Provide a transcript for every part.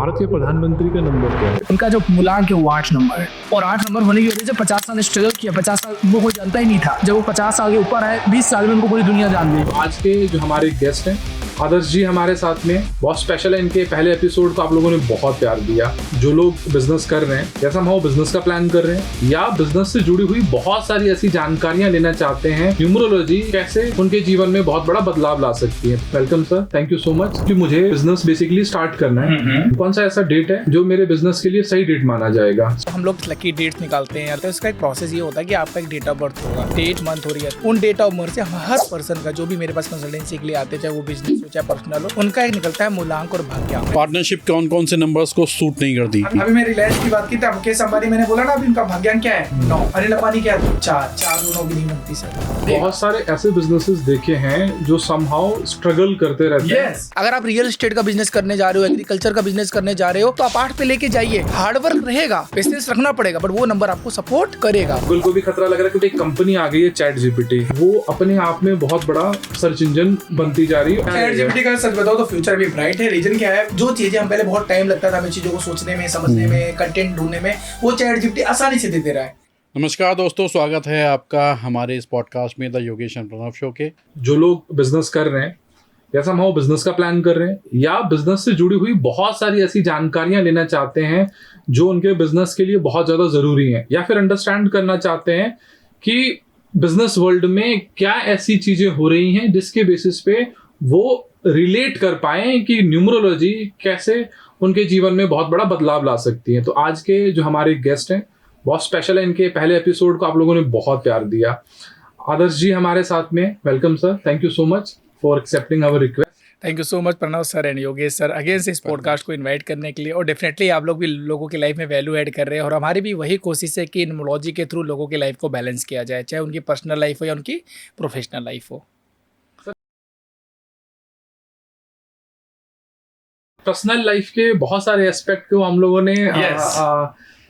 भारत के प्रधानमंत्री का नंबर क्या है? उनका जो मुलायम के वो 8 नंबर है, और 8 नंबर होने की वजह से 50 साल स्ट्रगल किया। 50 साल वो कोई जानता ही नहीं था, जब वो 50 साल के ऊपर आए 20 साल में उनको पूरी दुनिया जान गई। आज के जो हमारे गेस्ट हैं आदर्श जी हमारे साथ में बहुत स्पेशल है। इनके पहले एपिसोड को आप लोगों ने बहुत प्यार दिया। जो लोग बिजनेस कर रहे हैं, जैसा हम बिजनेस का प्लान कर रहे हैं या बिजनेस से जुड़ी हुई बहुत सारी ऐसी जानकारियां लेना चाहते हैं, न्यूमरोलॉजी कैसे उनके जीवन में बहुत बड़ा बदलाव ला सकती है। Welcome sir, thank you so much कि मुझे बिजनेस बेसिकली स्टार्ट करना है। कौन सा ऐसा डेट है जो मेरे बिजनेस के लिए सही डेट माना जाएगा? हम लोग लकी डेट निकालते हैं, तो इसका एक प्रोसेस ये होता है कि आपका एक डेट ऑफ बर्थ होगा, डेट, मंथ और ईयर। उन डेट ऑफ बर्थ से हर पर्सन का, जो भी मेरे पास कंसल्टेंसी के लिए आते, चाहे वो बिजनेस हो चाहे पर्सनल हो, उनका एक निकलता है मूलांक और भाग्यांक। पार्टनरशिप कौन कौन से नंबर्स को सूट नहीं करती? अभी मैं रिलायंस की बात की थी, मुकेश अंबानी मैंने बोला ना, अभी उनका भाग्यांक क्या है? 9। अनिल अंबानी क्या है? 4 9 भी नहीं बनती सर। बहुत सारे ऐसे बिजनेसेस देखे हैं जो समहाउ स्ट्रगल करते रहते हैं। अगर आप रियल एस्टेट का बिजनेस करने जा रहे हो, एग्रीकल्चर का बिजनेस करने जा रहे हो, तो आप 8 पे लेके जाइए। हार्डवर्क रहेगा, बिजनेस रखना पड़ेगा, बट वो नंबर आपको सपोर्ट करेगा। गूगल को भी खतरा लग रहा है क्योंकि एक कंपनी आ गई है चैट जीपीटी, वो अपने आप में बहुत बड़ा सर्च इंजन बनती जा रही है। चैट जीपीटी का सच बताओ तो फ्यूचर भी ब्राइट है। रीजन क्या है? जो चीजें हम पहले बहुत टाइम लगता था हमें चीजों को सोचने में, समझने में, कंटेंट ढूंढने में, वो चैट जीपीटी आसानी से दे रहा है। नमस्कार दोस्तों, स्वागत है आपका हमारे इस पॉडकास्ट में the Yogesh and Pranav show के। जो लोग बिजनेस कर रहे हैं, जैसा हम बिजनेस का प्लान कर रहे हैं या बिजनेस से जुड़ी हुई बहुत सारी ऐसी जानकारियां लेना चाहते हैं जो उनके बिजनेस के लिए बहुत ज्यादा जरूरी है, या फिर अंडरस्टैंड करना चाहते हैं कि बिजनेस वर्ल्ड में क्या ऐसी चीजें हो रही हैं जिसके बेसिस पे वो रिलेट कर पाए कि न्यूमरोलॉजी कैसे उनके जीवन में बहुत बड़ा बदलाव ला सकती है। तो आज के जो हमारे गेस्ट हैं बहुत स्पेशल है। इनके पहले एपिसोड को आप लोगों ने बहुत प्यार दिया। आदर्श जी हमारे साथ में, welcome sir, thank you so much for accepting our request. Thank you so much Pranav sir and Yogesh sir again से इस पॉडकास्ट को इनवाइट करने के लिए। और डेफिनेटली आप लोग भी लोगों की लाइफ में वैल्यू ऐड कर रहे हैं, और हमारी भी वही कोशिश है कि न्यूमरोलॉजी के थ्रू लोगों की लाइफ को बैलेंस किया जाए, चाहे उनकी पर्सनल लाइफ हो या उनकी प्रोफेशनल लाइफ हो। पर्सनल लाइफ के बहुत सारे एस्पेक्ट को हम लोगों ने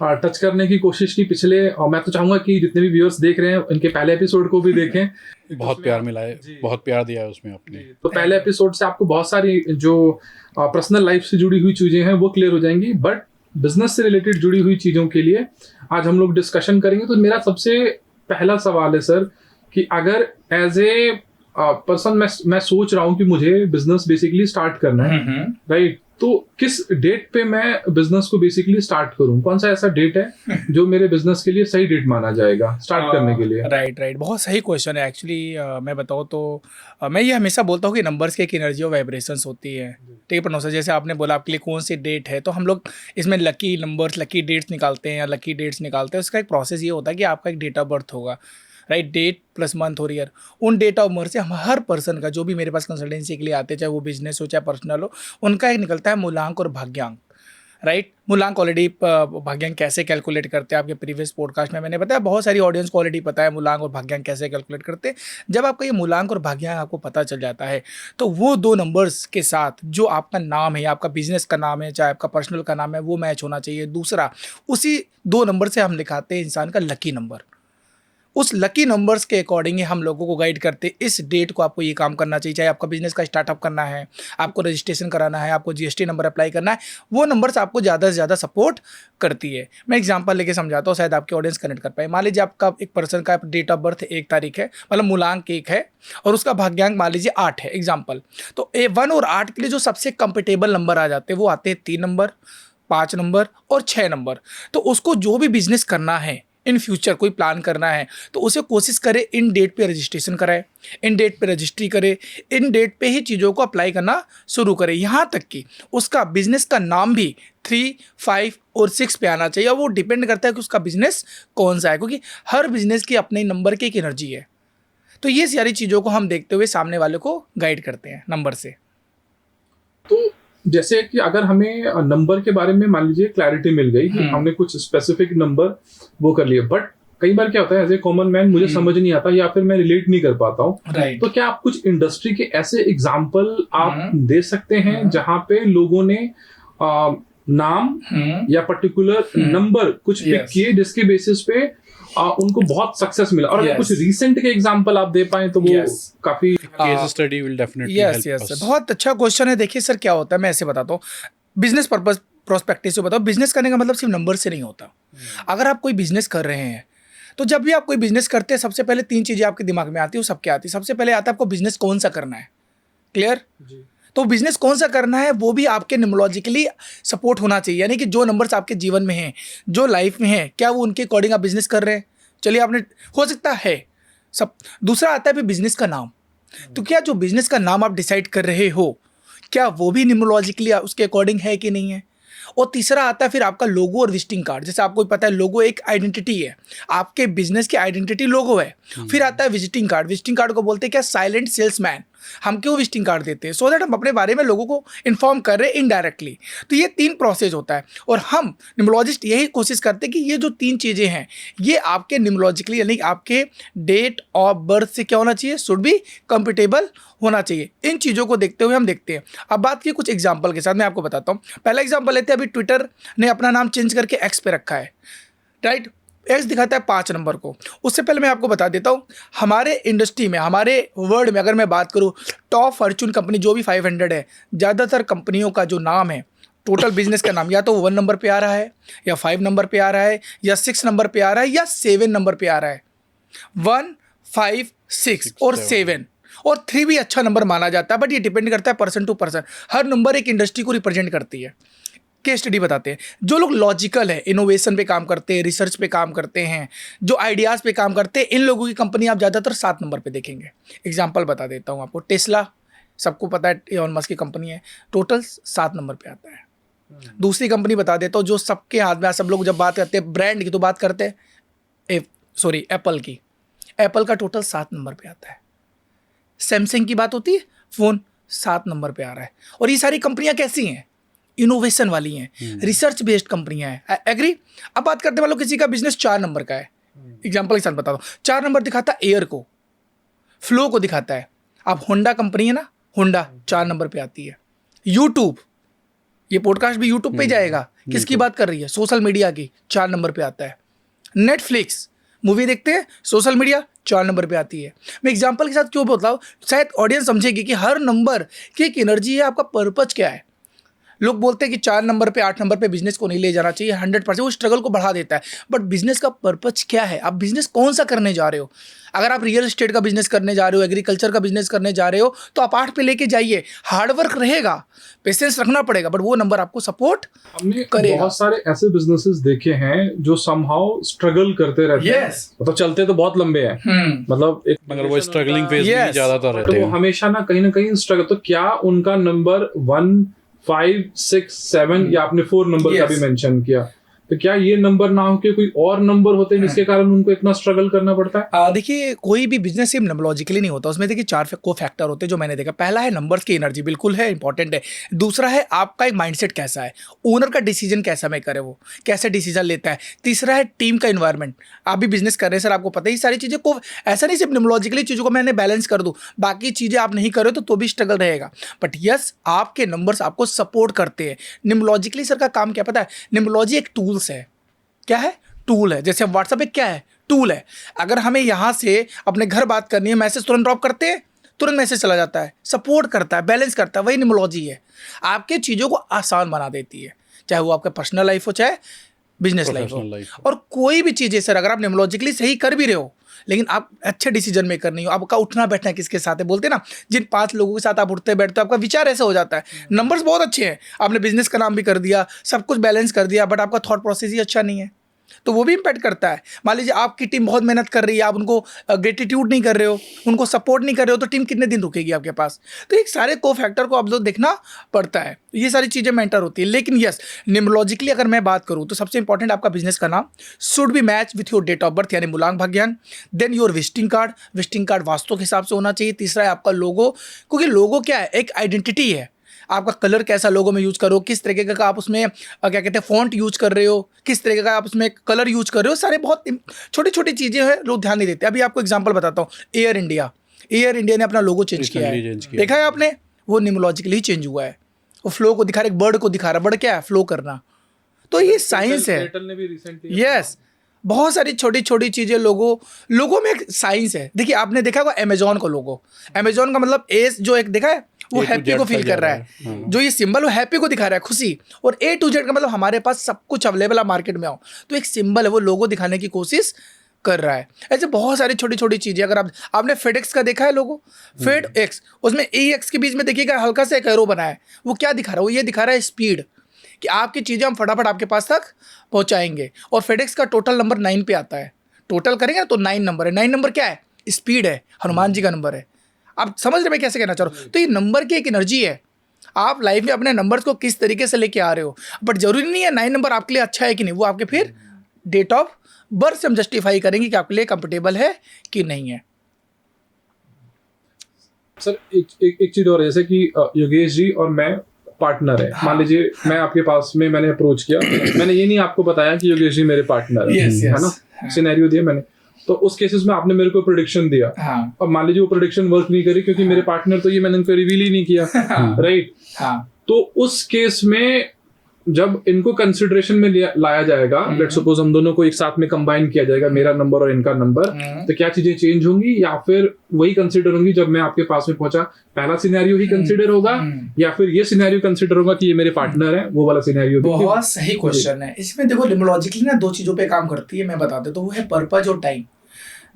टच करने की कोशिश की पिछले, और मैं तो चाहूंगा कि जितने भी व्यूअर्स देख रहे हैं इनके पहले एपिसोड को भी देखें। बहुत प्यार मिला है, बहुत प्यार दिया है उसमें आपने। तो पहले एपिसोड से आपको बहुत सारी जो पर्सनल लाइफ से जुड़ी हुई चीजें हैं वो क्लियर हो जाएंगी, बट बिजनेस से रिलेटेड जुड़ी हुई चीजों के लिए आज हम लोग डिस्कशन करेंगे। तो मेरा सबसे पहला सवाल है सर कि अगर एज ए पर्सन मैं सोच रहा हूँ कि मुझे बिजनेस बेसिकली स्टार्ट करना है, राइट, तो किस डेट पे मैं बिजनेस को बेसिकली स्टार्ट करूं? कौन सा ऐसा डेट है जो मेरे बिजनेस के लिए सही डेट माना जाएगा स्टार्ट करने के लिए? राइट, बहुत सही क्वेश्चन है एक्चुअली। मैं बताऊं तो मैं ये हमेशा बोलता हूँ कि नंबर्स की एक एनर्जी और वाइब्रेशंस होती है। ठीक है प्रणव सर, जैसे आपने बोला आपके लिए कौन सी डेट है, तो हम लोग इसमें लकी नंबर्स, लकी डेट्स निकालते हैं या लकी डेट्स निकालते हैं। उसका एक प्रोसेस ये होता है कि आपका एक डेट ऑफ बर्थ होगा, राइट, डेट प्लस मंथ और ईयर। उन डेट ऑफ बर्थ से हम हर पर्सन का, जो भी मेरे पास कंसल्टेंसी के लिए आते हैं, चाहे वो बिजनेस हो चाहे पर्सनल हो, उनका एक निकलता है मूलांक और भाग्यांक, राइट। मूलांक ऑलरेडी, भाग्यांक कैसे कैलकुलेट करते हैं आपके प्रीवियस पॉडकास्ट में मैंने बताया। बहुत सारी ऑडियंस को ऑलरेडी पता है मूलांक और भाग्यांक कैसे कैलकुलेट करते हैं। जब आपका ये मूलांक और भाग्यांक आपको पता चल जाता है, तो वो 2 नंबर्स के साथ जो आपका नाम है, आपका बिजनेस का नाम है, चाहे आपका पर्सनल का नाम है, वो मैच होना चाहिए। दूसरा, उसी 2 नंबर से हम लिखाते हैं इंसान का लकी नंबर। उस लकी नंबर्स के अकॉर्डिंग ही हम लोगों को गाइड करते, इस डेट को आपको ये काम करना चाहिए। चाहे आपका बिजनेस का स्टार्टअप करना है, आपको रजिस्ट्रेशन कराना है, आपको जीएसटी नंबर अप्लाई करना है, वो नंबर्स आपको ज़्यादा से ज़्यादा सपोर्ट करती है। मैं एग्जांपल लेके समझाता हूँ, शायद आपके ऑडियंस कनेक्ट कर पाए। मान लीजिए आपका एक पर्सन का डेट ऑफ बर्थ 1 तारीख है, मतलब मूलांक 1 है, और उसका भाग्यांक मान लीजिए 8 है एग्जाम्पल। तो 1 और 8 के लिए जो सबसे कंफर्टेबल नंबर आ जाते हैं वो आते हैं 3 नंबर, 5 नंबर और 6 नंबर। तो उसको जो भी बिजनेस करना है, इन फ्यूचर कोई प्लान करना है, तो उसे कोशिश करे इन डेट पे रजिस्ट्रेशन कराए, इन डेट पे रजिस्ट्री करे, इन डेट पे ही चीज़ों को अप्लाई करना शुरू करे। यहाँ तक कि उसका बिजनेस का नाम भी 3, 5 और 6 पे आना चाहिए। वो डिपेंड करता है कि उसका बिजनेस कौन सा है, क्योंकि हर बिजनेस की अपने नंबर की एक एनर्जी है। तो ये सारी चीज़ों को हम देखते हुए सामने वाले को गाइड करते हैं नंबर से। तो जैसे कि अगर हमें नंबर के बारे में मान लीजिए क्लैरिटी मिल गई कि हमने कुछ स्पेसिफिक नंबर वो कर लिए, बट कई बार क्या होता है एज ए कॉमन मैन मुझे समझ नहीं आता या फिर मैं रिलेट नहीं कर पाता हूँ, तो क्या आप कुछ इंडस्ट्री के ऐसे एग्जाम्पल आप दे सकते हैं जहाँ पे लोगों ने नाम या पर्टिकुलर नंबर कुछ पिक किए जिसके बेसिस पे उनको बहुत सक्सेस मिला? और अगर कुछ रीसेंट के एग्जांपल आप दे पाए तो वो काफी case study will definitely help us. बहुत अच्छा क्वेश्चन है। देखिए सर, क्या होता है मैं ऐसे बताता हूँ। बिजनेस पर्पस प्रोस्पेक्टिव से बताओ, बिजनेस करने का मतलब सिर्फ नंबर से नहीं होता। अगर आप कोई बिजनेस कर रहे हैं तो जब भी आप कोई बिजनेस करते हैं सबसे पहले 3 चीज़ें आपके दिमाग में आती है, वो सबके आती है। सबसे पहले आता है आपको बिजनेस कौन सा करना है, क्लियर? तो बिजनेस कौन सा करना है वो भी आपके न्यूमरोलॉजिकली सपोर्ट होना चाहिए, यानी कि जो नंबर्स आपके जीवन में हैं, जो लाइफ में हैं, क्या वो उनके अकॉर्डिंग आप बिजनेस कर रहे हैं। चलिए आपने हो सकता है सब। दूसरा आता है फिर बिजनेस का नाम। तो क्या जो बिजनेस का नाम आप डिसाइड कर रहे हो क्या वो भी न्यूमरोलॉजिकली उसके अकॉर्डिंग है कि नहीं है। और तीसरा आता है फिर आपका लोगो और विजिटिंग कार्ड। जैसे आपको पता है लोगो एक आइडेंटिटी है, आपके बिजनेस की आइडेंटिटी लोगो है। फिर आता है विजिटिंग कार्ड। विजिटिंग कार्ड को बोलते हैं क्या, साइलेंट सेल्समैन। हम क्यों विजिटिंग कार्ड देते हैं, सो दैट हम अपने बारे में लोगों को इन्फॉर्म कर रहे हैं इनडायरेक्टली। तो ये 3 प्रोसेस होता है और हम न्यूमरोलॉजिस्ट यही कोशिश करते हैं कि ये जो 3 चीज़ें हैं ये आपके न्यूमरोलॉजिकली यानी आपके डेट ऑफ बर्थ से क्या होना चाहिए, शुड बी कंपेटेबल होना चाहिए। इन चीज़ों को देखते हुए हम देखते हैं। अब बात की कुछ एग्जाम्पल के साथ, मैं आपको बताता हूँ। पहला एग्जाम्पल लेते हैं, अभी ट्विटर ने अपना नाम चेंज करके एक्स पे रखा है, राइट। एक्स दिखाता है 5 नंबर को। उससे पहले मैं आपको बता देता हूँ, हमारे इंडस्ट्री में, हमारे वर्ल्ड में अगर मैं बात करूँ, टॉप फॉर्च्यून कंपनी जो भी 500 है, ज़्यादातर कंपनियों का जो नाम है, टोटल बिजनेस का नाम या तो 1 नंबर पे आ रहा है, या 5 नंबर पे आ रहा है, या 6 नंबर पे आ रहा है, या 7 नंबर पे आ रहा है। 1, 5, 6 और 7 और 3 भी अच्छा नंबर माना जाता है, बट ये डिपेंड करता है पर्सन टू पर्सन। हर नंबर एक इंडस्ट्री को रिप्रेजेंट करती है। केस स्टडी बताते हैं, जो लोग लॉजिकल है, इनोवेशन पे काम करते हैं, रिसर्च पे काम करते हैं, जो आइडियाज़ पे काम करते हैं, इन लोगों की कंपनी आप ज़्यादातर 7 नंबर पे देखेंगे। एग्जांपल बता देता हूँ आपको, टेस्ला सबको पता है इलॉन मस्क की कंपनी है, टोटल 7 नंबर पे आता है। दूसरी कंपनी बता देता हूँ जो सबके हाथ में, सब लोग जब बात करते हैं ब्रांड की तो बात करते हैं एप्पल की। एप्पल का टोटल 7 नंबर पे आता है। सैमसंग की बात होती है, फ़ोन 7 नंबर पे आ रहा है। और ये सारी कंपनियाँ कैसी हैं, इनोवेशन वाली हैं, रिसर्च बेस्ड कंपनियां हैं। एग्री। अब बात करते हैं, मान लो किसी का बिजनेस 4 नंबर का है, एग्जांपल के साथ बता दो। 4 नंबर दिखाता है एयर को, फ्लो को दिखाता है। अब होंडा कंपनी है ना, होंडा 4 नंबर पे आती है। यूट्यूब, ये पॉडकास्ट भी यूट्यूब पे जाएगा, किसकी बात कर रही है, सोशल मीडिया की, 4 नंबर पे आता है। नेटफ्लिक्स, मूवी देखते हैं, सोशल मीडिया 4 नंबर पे आती है। मैं एग्जांपल के साथ क्यों बताऊँ, शायद ऑडियंस समझेगी कि हर नंबर की एक एनर्जी है, आपका पर्पज क्या है। लोग बोलते हैं कि 4 नंबर पे 8 नंबर पे बिजनेस को नहीं ले जाना चाहिए, 100%, वो स्ट्रगल को बढ़ा देता है। बट बिजनेस का पर्पज क्या है, आप बिजनेस कौन सा करने जा रहे हो। अगर आप रियल एस्टेट का बिजनेस करने जा रहे हो, एग्रीकल्चर का बिजनेस करने जा रहे हो, तो आप 8 पे लेके जाइए। हार्डवर्क रहेगा, पेशेंस रखना पड़ेगा, बट वो नंबर आपको सपोर्ट हमने करेगा। बहुत सारे ऐसे बिजनेसेस देखे हैं जो समहाउ स्ट्रगल करते रहते हैं। मतलब चलते तो बहुत लंबे हैं, मतलब एक, मगर वो स्ट्रगलिंग फेज में ज्यादातर रहते तो वो हैं। हमेशा ना कहीं स्ट्रगल। तो क्या उनका नंबर 1, 5, 6, 7 या आपने 4 नंबर का भी मेंशन किया, तो क्या ये नंबर ना हो के कोई और नंबर होते हैं जिसके कारण उनको इतना स्ट्रगल करना पड़ता है। देखिए कोई भी बिजनेस सिर्फ नंबरोलॉजिकली नहीं होता, उसमें देखिए 4 को फैक्टर होते हैं जो मैंने देखा। पहला है नंबर्स की एनर्जी, बिल्कुल है, इंपॉर्टेंट है। दूसरा है आपका एक माइंडसेट कैसा है, ओनर का डिसीजन कैसा मेकर है, वो कैसे डिसीजन लेता है। तीसरा है टीम का इन्वायरमेंट। आप भी बिजनेस कर रहे हैं सर, आपको पता है, ये सारी चीज़ें को ऐसा नहीं सिर्फ नंबरोलॉजिकली चीज़ों को मैंने बैलेंस कर दूँ, बाकी चीज़ें आप नहीं कर रहे तो भी स्ट्रगल रहेगा। बट यस, आपके नंबर्स आपको सपोर्ट करते हैं। न्यूमरोलॉजिकली सर का काम क्या पता है, न्यूमरोलॉजी एक टूल्स है। क्या है, टूल है। जैसे व्हाट्सएप एक क्या है, टूल है। अगर हमें यहाँ से अपने घर बात करनी है, मैसेज तुरंत ड्रॉप करते हैं, तुरंत मैसेज चला जाता है, सपोर्ट करता है, बैलेंस करता है। वही न्यूमरोलॉजी है, आपके चीज़ों को आसान बना देती है, चाहे वो आपका पर्सनल लाइफ हो चाहे बिजनेस लाइफ हो। और कोई भी चीज़ है सर, अगर आप न्यूमरोलॉजिकली सही कर भी रहे हो लेकिन आप अच्छे डिसीजन मेकर नहीं हो, आपका उठना बैठना किसके साथ है, बोलते हैं ना, जिन 5 लोगों के साथ आप उठते बैठते हो आपका विचार ऐसा हो जाता है। नंबर्स बहुत अच्छे हैं, आपने बिजनेस का नाम भी कर दिया, सब कुछ बैलेंस कर दिया, बट आपका थॉट प्रोसेस ही अच्छा नहीं है, तो वो भी इम्पैक्ट करता है। मान लीजिए आपकी टीम बहुत मेहनत कर रही है, आप उनको ग्रेटिट्यूड नहीं कर रहे हो, उनको सपोर्ट नहीं कर रहे हो, तो टीम कितने दिन रुकेगी आपके पास। तो एक सारे को फैक्टर को आप लोग देखना पड़ता है, ये सारी चीज़ें मैटर होती है। लेकिन यस, न्यूमरोलॉजिकली अगर मैं बात करूँ तो सबसे इंपॉर्टेंट आपका बिजनेस का नाम should be match with your date of birth, यानी मूलांक भाग्यांक। Then your visiting card vastu के हिसाब से होना चाहिए। तीसरा है आपका लोगो, क्योंकि लोगो क्या है, एक आइडेंटिटी है। आपका कलर कैसा लोगो में यूज करो, किस तरीके का आप उसमें क्या कहते हैं फॉन्ट यूज कर रहे हो, किस तरीके का आप उसमें कलर यूज कर रहे हो, सारे बहुत छोटी छोटी चीज़ें हैं, लोग ध्यान नहीं देते। अभी आपको एग्जांपल बताता हूँ, एयर इंडिया ने अपना लोगो चेंज किया है, देखा है आपने, वो न्यूमरोलॉजिकली चेंज हुआ है। वो फ्लो को दिखा रहा है, एक बर्ड को दिखा रहा है, बर्ड क्या है, फ्लो करना। तो ये साइंस है। यस, बहुत सारी छोटी छोटी चीज़ें लोगों में एक साइंस है। देखिए आपने देखा होगा अमेजोन का लोगो, अमेजोन का मतलब एस जो एक देखा है वो A to हैप्पी Z को फील का कर रहा है, हाँ। जो ये सिंबल वो हैप्पी को दिखा रहा है, खुशी। और ए टू जेड का मतलब हमारे पास सब कुछ अवेलेबल है, मार्केट में आओ तो एक सिंबल है, वो लोगो दिखाने की कोशिश कर रहा है। ऐसे बहुत सारी छोटी छोटी चीज़ें, अगर आपने फेडेक्स का देखा है लोगो, फेड एक्स, उसमें ए एक्स के बीच में देखिएगा हल्का सा एक एरो बना है, वो क्या दिखा रहा है, वो ये दिखा रहा है स्पीड, कि आपकी चीज़ें हम फटाफट आपके पास तक पहुंचाएंगे। और फेडेक्स का टोटल नंबर 9 पे आता है, टोटल करेंगे ना तो 9 नंबर है। 9 नंबर क्या है, स्पीड है, हनुमान जी का नंबर है। आप समझ रहे मैं कैसे कहना चाह रहा हूँ। तो ये नंबर की एक एनर्जी है, आप लाइफ में अपने नंबर्स को किस तरीके से लेके आ रहे हो। बट जरूरी नहीं है 9 नंबर आपके लिए अच्छा है कि नहीं, वो आपके फिर डेट ऑफ बर्थ से हम जस्टिफाई करेंगे कि आपके लिए कंफर्टेबल है कि नहीं है। सर एक चीज और, जैसे कि योगेश जी और मैं पार्टनर है, मान लीजिए मैं आपके पास में मैंने अप्रोच किया, मैंने ये नहीं आपको बताया कि योगेश जी मेरे पार्टनर है, Yes, है yes. ना, सिनेरियो दिया मैंने, तो उस केसेस में आपने मेरे को प्रेडिक्शन दिया, हाँ अब मान लीजिए वो प्रेडिक्शन वर्क नहीं करी क्योंकि मेरे पार्टनर तो ये मैंने उनको रिवील ही नहीं किया, राइट। हाँ तो उस केस में जब इनको कंसिडरेशन में लाया जाएगा, लेट्स सपोज हम दोनों को एक साथ में कंबाइन किया जाएगा, मेरा नंबर और इनका नंबर, तो क्या चीजें चेंज होंगी या फिर वही कंसिडर होंगी जब मैं आपके पास में पहुंचा, पहला सिनेरियो ही कंसिडर होगा या फिर ये सिनेरियो कंसिडर होगा कि ये मेरे पार्टनर है, वो वाला सिनेरियो? बहुत सही क्वेश्चन है। इसमें देखो लिमोलॉजिकली ना 2 चीजों पे काम करती है, मैं बता देता हूँ, वो है पर्पज और टाइम।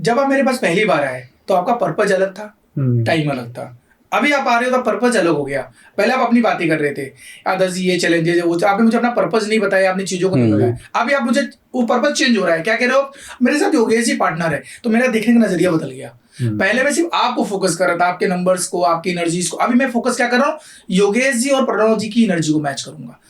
जब आप मेरे पास पहली बार आए तो आपका पर्पज अलग था, टाइम अलग था। अभी आप आ रहे हो तो पर्पज अलग हो गया। पहले आप अपनी बातें कर रहे थे, आदर्श ये चैलेंजेस है वो, आपने मुझे अपना पर्पज नहीं बताया, आपने चीजों को नहीं बताया। अभी आप मुझे वो पर्पज चेंज हो रहा है, क्या कह रहे हो, मेरे साथ योगेश जी पार्टनर है, तो मेरा देखने का नजरिया बदल गया। पहले मैं सिर्फ आपको फोकस कर रहा था, आपके नंबर्स को, आपकी एनर्जीज को। अभी मैं फोकस क्या कर रहा हूँ, योगेश जी और प्रणव जी की एनर्जी को मैच करूंगा।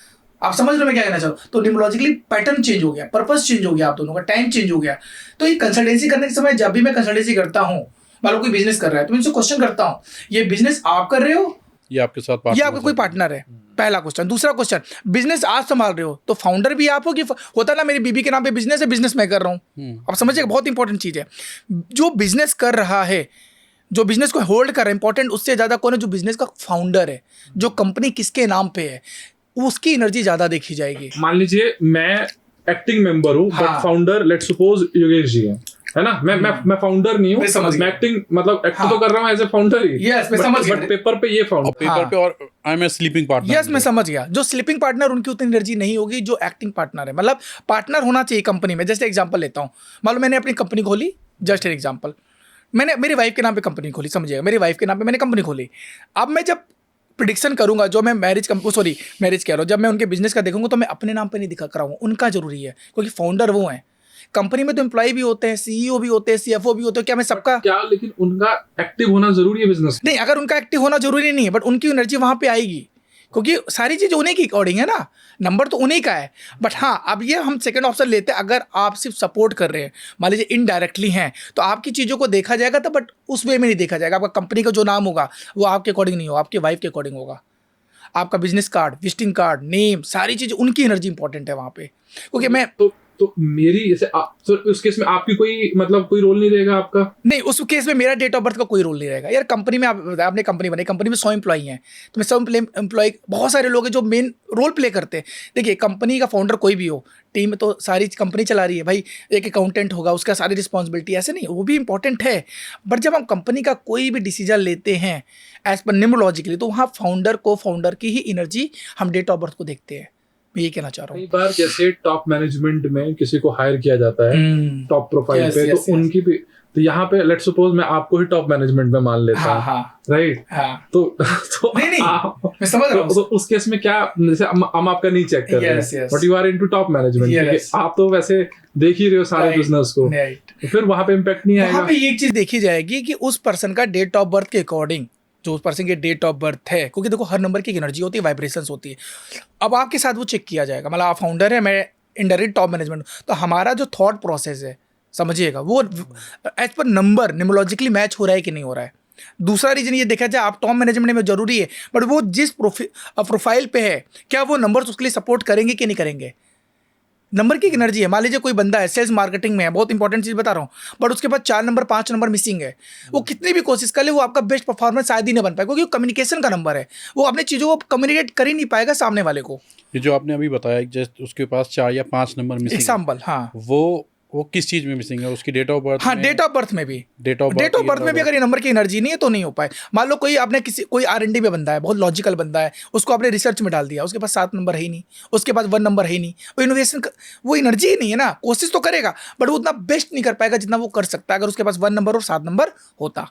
आप समझ रहे हो मैं क्या कहना चाह रहा हूँ। तो न्यूमरोलॉजिकली पैटर्न चेंज हो गया, पर्पस चेंज हो गया, आप दोनों का टाइम चेंज हो गया। तो ये कंसल्टेंसी करने के समय, जब भी मैं कंसल्टेंसी करता हूँ, मान लो कोई बिजनेस कर रहा है, तो मैं इनसे क्वेश्चन करता हूँ, ये बिजनेस आप कर रहे हो ये आपके साथ ये आपका कोई पार्टनर है, पहला क्वेश्चन। दूसरा क्वेश्चन, बिजनेस आप संभाल रहे हो तो फाउंडर भी आप हो कि होता ना मेरी बीबी के नाम पे बिजनेस है, बिजनेस मैं कर रहा हूँ। आप समझिए बहुत इंपॉर्टेंट चीज है, जो बिजनेस कर रहा है, जो बिजनेस को होल्ड कर रहा है, इंपॉर्टेंट उससे ज्यादा कौन है, जो बिजनेस का फाउंडर है, जो कंपनी किसके नाम पे है, उसकी एनर्जी ज्यादा देखी जाएगी। मान लीजिए मैं एक्टिंग मेंबर हूँ, but founder let suppose Yogesh ji है ना, मैं फाउंडर नहीं हूँ, मैं एक्टिंग मतलब एक्ट तो कर रहा हूँ एज ए फाउंडर ही, यस मैं समझ गया, बट पेपर पे ये फाउंडर, पेपर पे और I am a sleeping partner. Yes मैं समझ गया। जो स्लीपिंग पार्टनर उनकी उतनी एनर्जी नहीं होगी जो एक्टिंग पार्टनर है। मतलब पार्टनर होना चाहिए कंपनी में। जैसे एग्जांपल लेता हूँ, मान लो मैंने अपनी कंपनी खोली, जस्ट एन एग्जांपल, मैंने मेरी वाइफ के नाम पे कंपनी खोली, समझिएगा मेरी वाइफ के नाम पे मैंने कंपनी खोली। अब मैं जब प्रिडिक्शन करूंगा, जो मैं मैरिज कह रहा हूँ, जब मैं उनके बिजनेस का देखूंगा तो मैं अपने नाम पे नहीं दिखा कराऊंगा, उनका जरूरी है, क्योंकि फाउंडर वो है। कंपनी में तो एम्प्लॉय भी होते हैं, सीईओ भी होते हैं, सीएफओ भी होते हैं, क्या मैं सबका क्या, लेकिन उनका एक्टिव होना जरूरी है बिजनेस? नहीं, अगर उनका एक्टिव होना जरूरी नहीं है, बट उनकी एनर्जी वहां पे आएगी, क्योंकि सारी चीज उन्हीं की अकॉर्डिंग है ना, नंबर तो उन्हीं का है। बट हाँ, अब ये हम सेकंड ऑप्शन लेते हैं, अगर आप सिर्फ सपोर्ट कर रहे हैं, मान लीजिए इनडायरेक्टली हैं, तो आपकी चीज़ों को देखा जाएगा, तो बट उस वे में नहीं देखा जाएगा। आपका कंपनी का जो नाम होगा वो आपके अकॉर्डिंग नहीं होगा, आपके वाइफ के अकॉर्डिंग होगा। आपका business card, visiting card, name, सारी चीज़ उनकी एनर्जी इंपॉर्टेंट है वहाँ पे। क्योंकि मैं तो मेरी जैसे तो उस केस में आपकी कोई मतलब कोई रोल नहीं रहेगा आपका? नहीं, उस केस में मेरा डेट ऑफ बर्थ का कोई रोल नहीं रहेगा यार। कंपनी में आपने कंपनी बनाई, कंपनी में 100 एम्प्लॉई हैं, तो मैं 100 एम्प्लॉय, बहुत सारे लोग हैं जो मेन रोल प्ले करते हैं। देखिए कंपनी का फाउंडर कोई भी हो, टीम में तो सारी कंपनी चला रही है भाई, एक अकाउंटेंट होगा, उसका सारी रिस्पॉन्सिबिलिटी, ऐसे नहीं, वो भी इंपॉर्टेंट है। बट जब हम कंपनी का कोई भी डिसीजन लेते हैं एज पर न्यूमरोलॉजिकली, तो वहाँ फाउंडर की ही एनर्जी हम डेट ऑफ बर्थ को देखते हैं। मैं ये कहना चाह रहा हूँ। कई बार जैसे टॉप मैनेजमेंट में किसी को हायर किया जाता है टॉप प्रोफाइल पे, तो उनकी भी, तो यहाँ पे लेट सपोज मैं आपको ही टॉप मैनेजमेंट में मान लेता हूँ, राइट? तो नहीं मैं समझ रहा हूँ। तो उस केस में क्या, जैसे हम आपका नहीं चेक कर रहे हैं, but you are into top management, आप तो वैसे देख ही रहे हो सारे बिजनेस को, तो फिर वहां पे इम्पैक्ट नहीं आएगा। वहां पे एक चीज देखी जाएगी कि उस पर्सन का डेट ऑफ बर्थ के अकॉर्डिंग, जो उस पर्सन की डेट ऑफ बर्थ है, क्योंकि देखो हर नंबर की एनर्जी होती है, वाइब्रेशंस होती है। अब आपके साथ वो चेक किया जाएगा, मतलब आप फाउंडर है, मैं इनडायरेक्ट टॉप मैनेजमेंट, तो हमारा जो थॉट प्रोसेस है, समझिएगा, वो as per number numerologically match हो रहा है कि नहीं हो रहा है। दूसरा रीजन ये देखा जाए, आप टॉप मैनेजमेंट में जरूरी है, बट वो जिस प्रोफाइल पे है, क्या वो नंबर्स उसके लिए सपोर्ट करेंगे कि नहीं करेंगे। नंबर की एनर्जी है। मान लीजिए कोई बंदा है सेल्स मार्केटिंग में है, बहुत इंपॉर्टेंट चीज बता रहा हूँ, बट उसके पास 4 नंबर 5 नंबर मिसिंग है, वो कितनी भी कोशिश कर ले, वो आपका बेस्ट परफॉर्मेंस शायद ही नहीं बन पाएगा, क्योंकि कम्युनिकेशन का नंबर है, वो अपनी चीज़ों को कम्युनिकेट कर ही नहीं पाएगा सामने वाले को। ये जो आपने अभी बताया, जस्ट उसके पास 4 या 5 नंबर मिसिंग एग्जाम्पल, हाँ, वो वो किस चीज़ में मिसिंग है? उसकी डेट ऑफ बर्थ? हाँ, डेट ऑफ बर्थ में भी, डेट ऑफ बर्थ में भी अगर ये नंबर की एनर्जी नहीं है तो नहीं हो पाए। मान लो कोई आपने कोई R&D में बंदा है, बहुत लॉजिकल बंदा है, उसको आपने रिसर्च में डाल दिया, उसके पास 7 नंबर है ही नहीं, उसके पास 1 नंबर है ही नहीं, वो इनोवेशन वो एनर्जी ही नहीं है ना। कोशिश तो करेगा बट वो उतना बेस्ट नहीं कर पाएगा जितना वो कर सकता है अगर उसके पास 1 नंबर और 7 नंबर होता।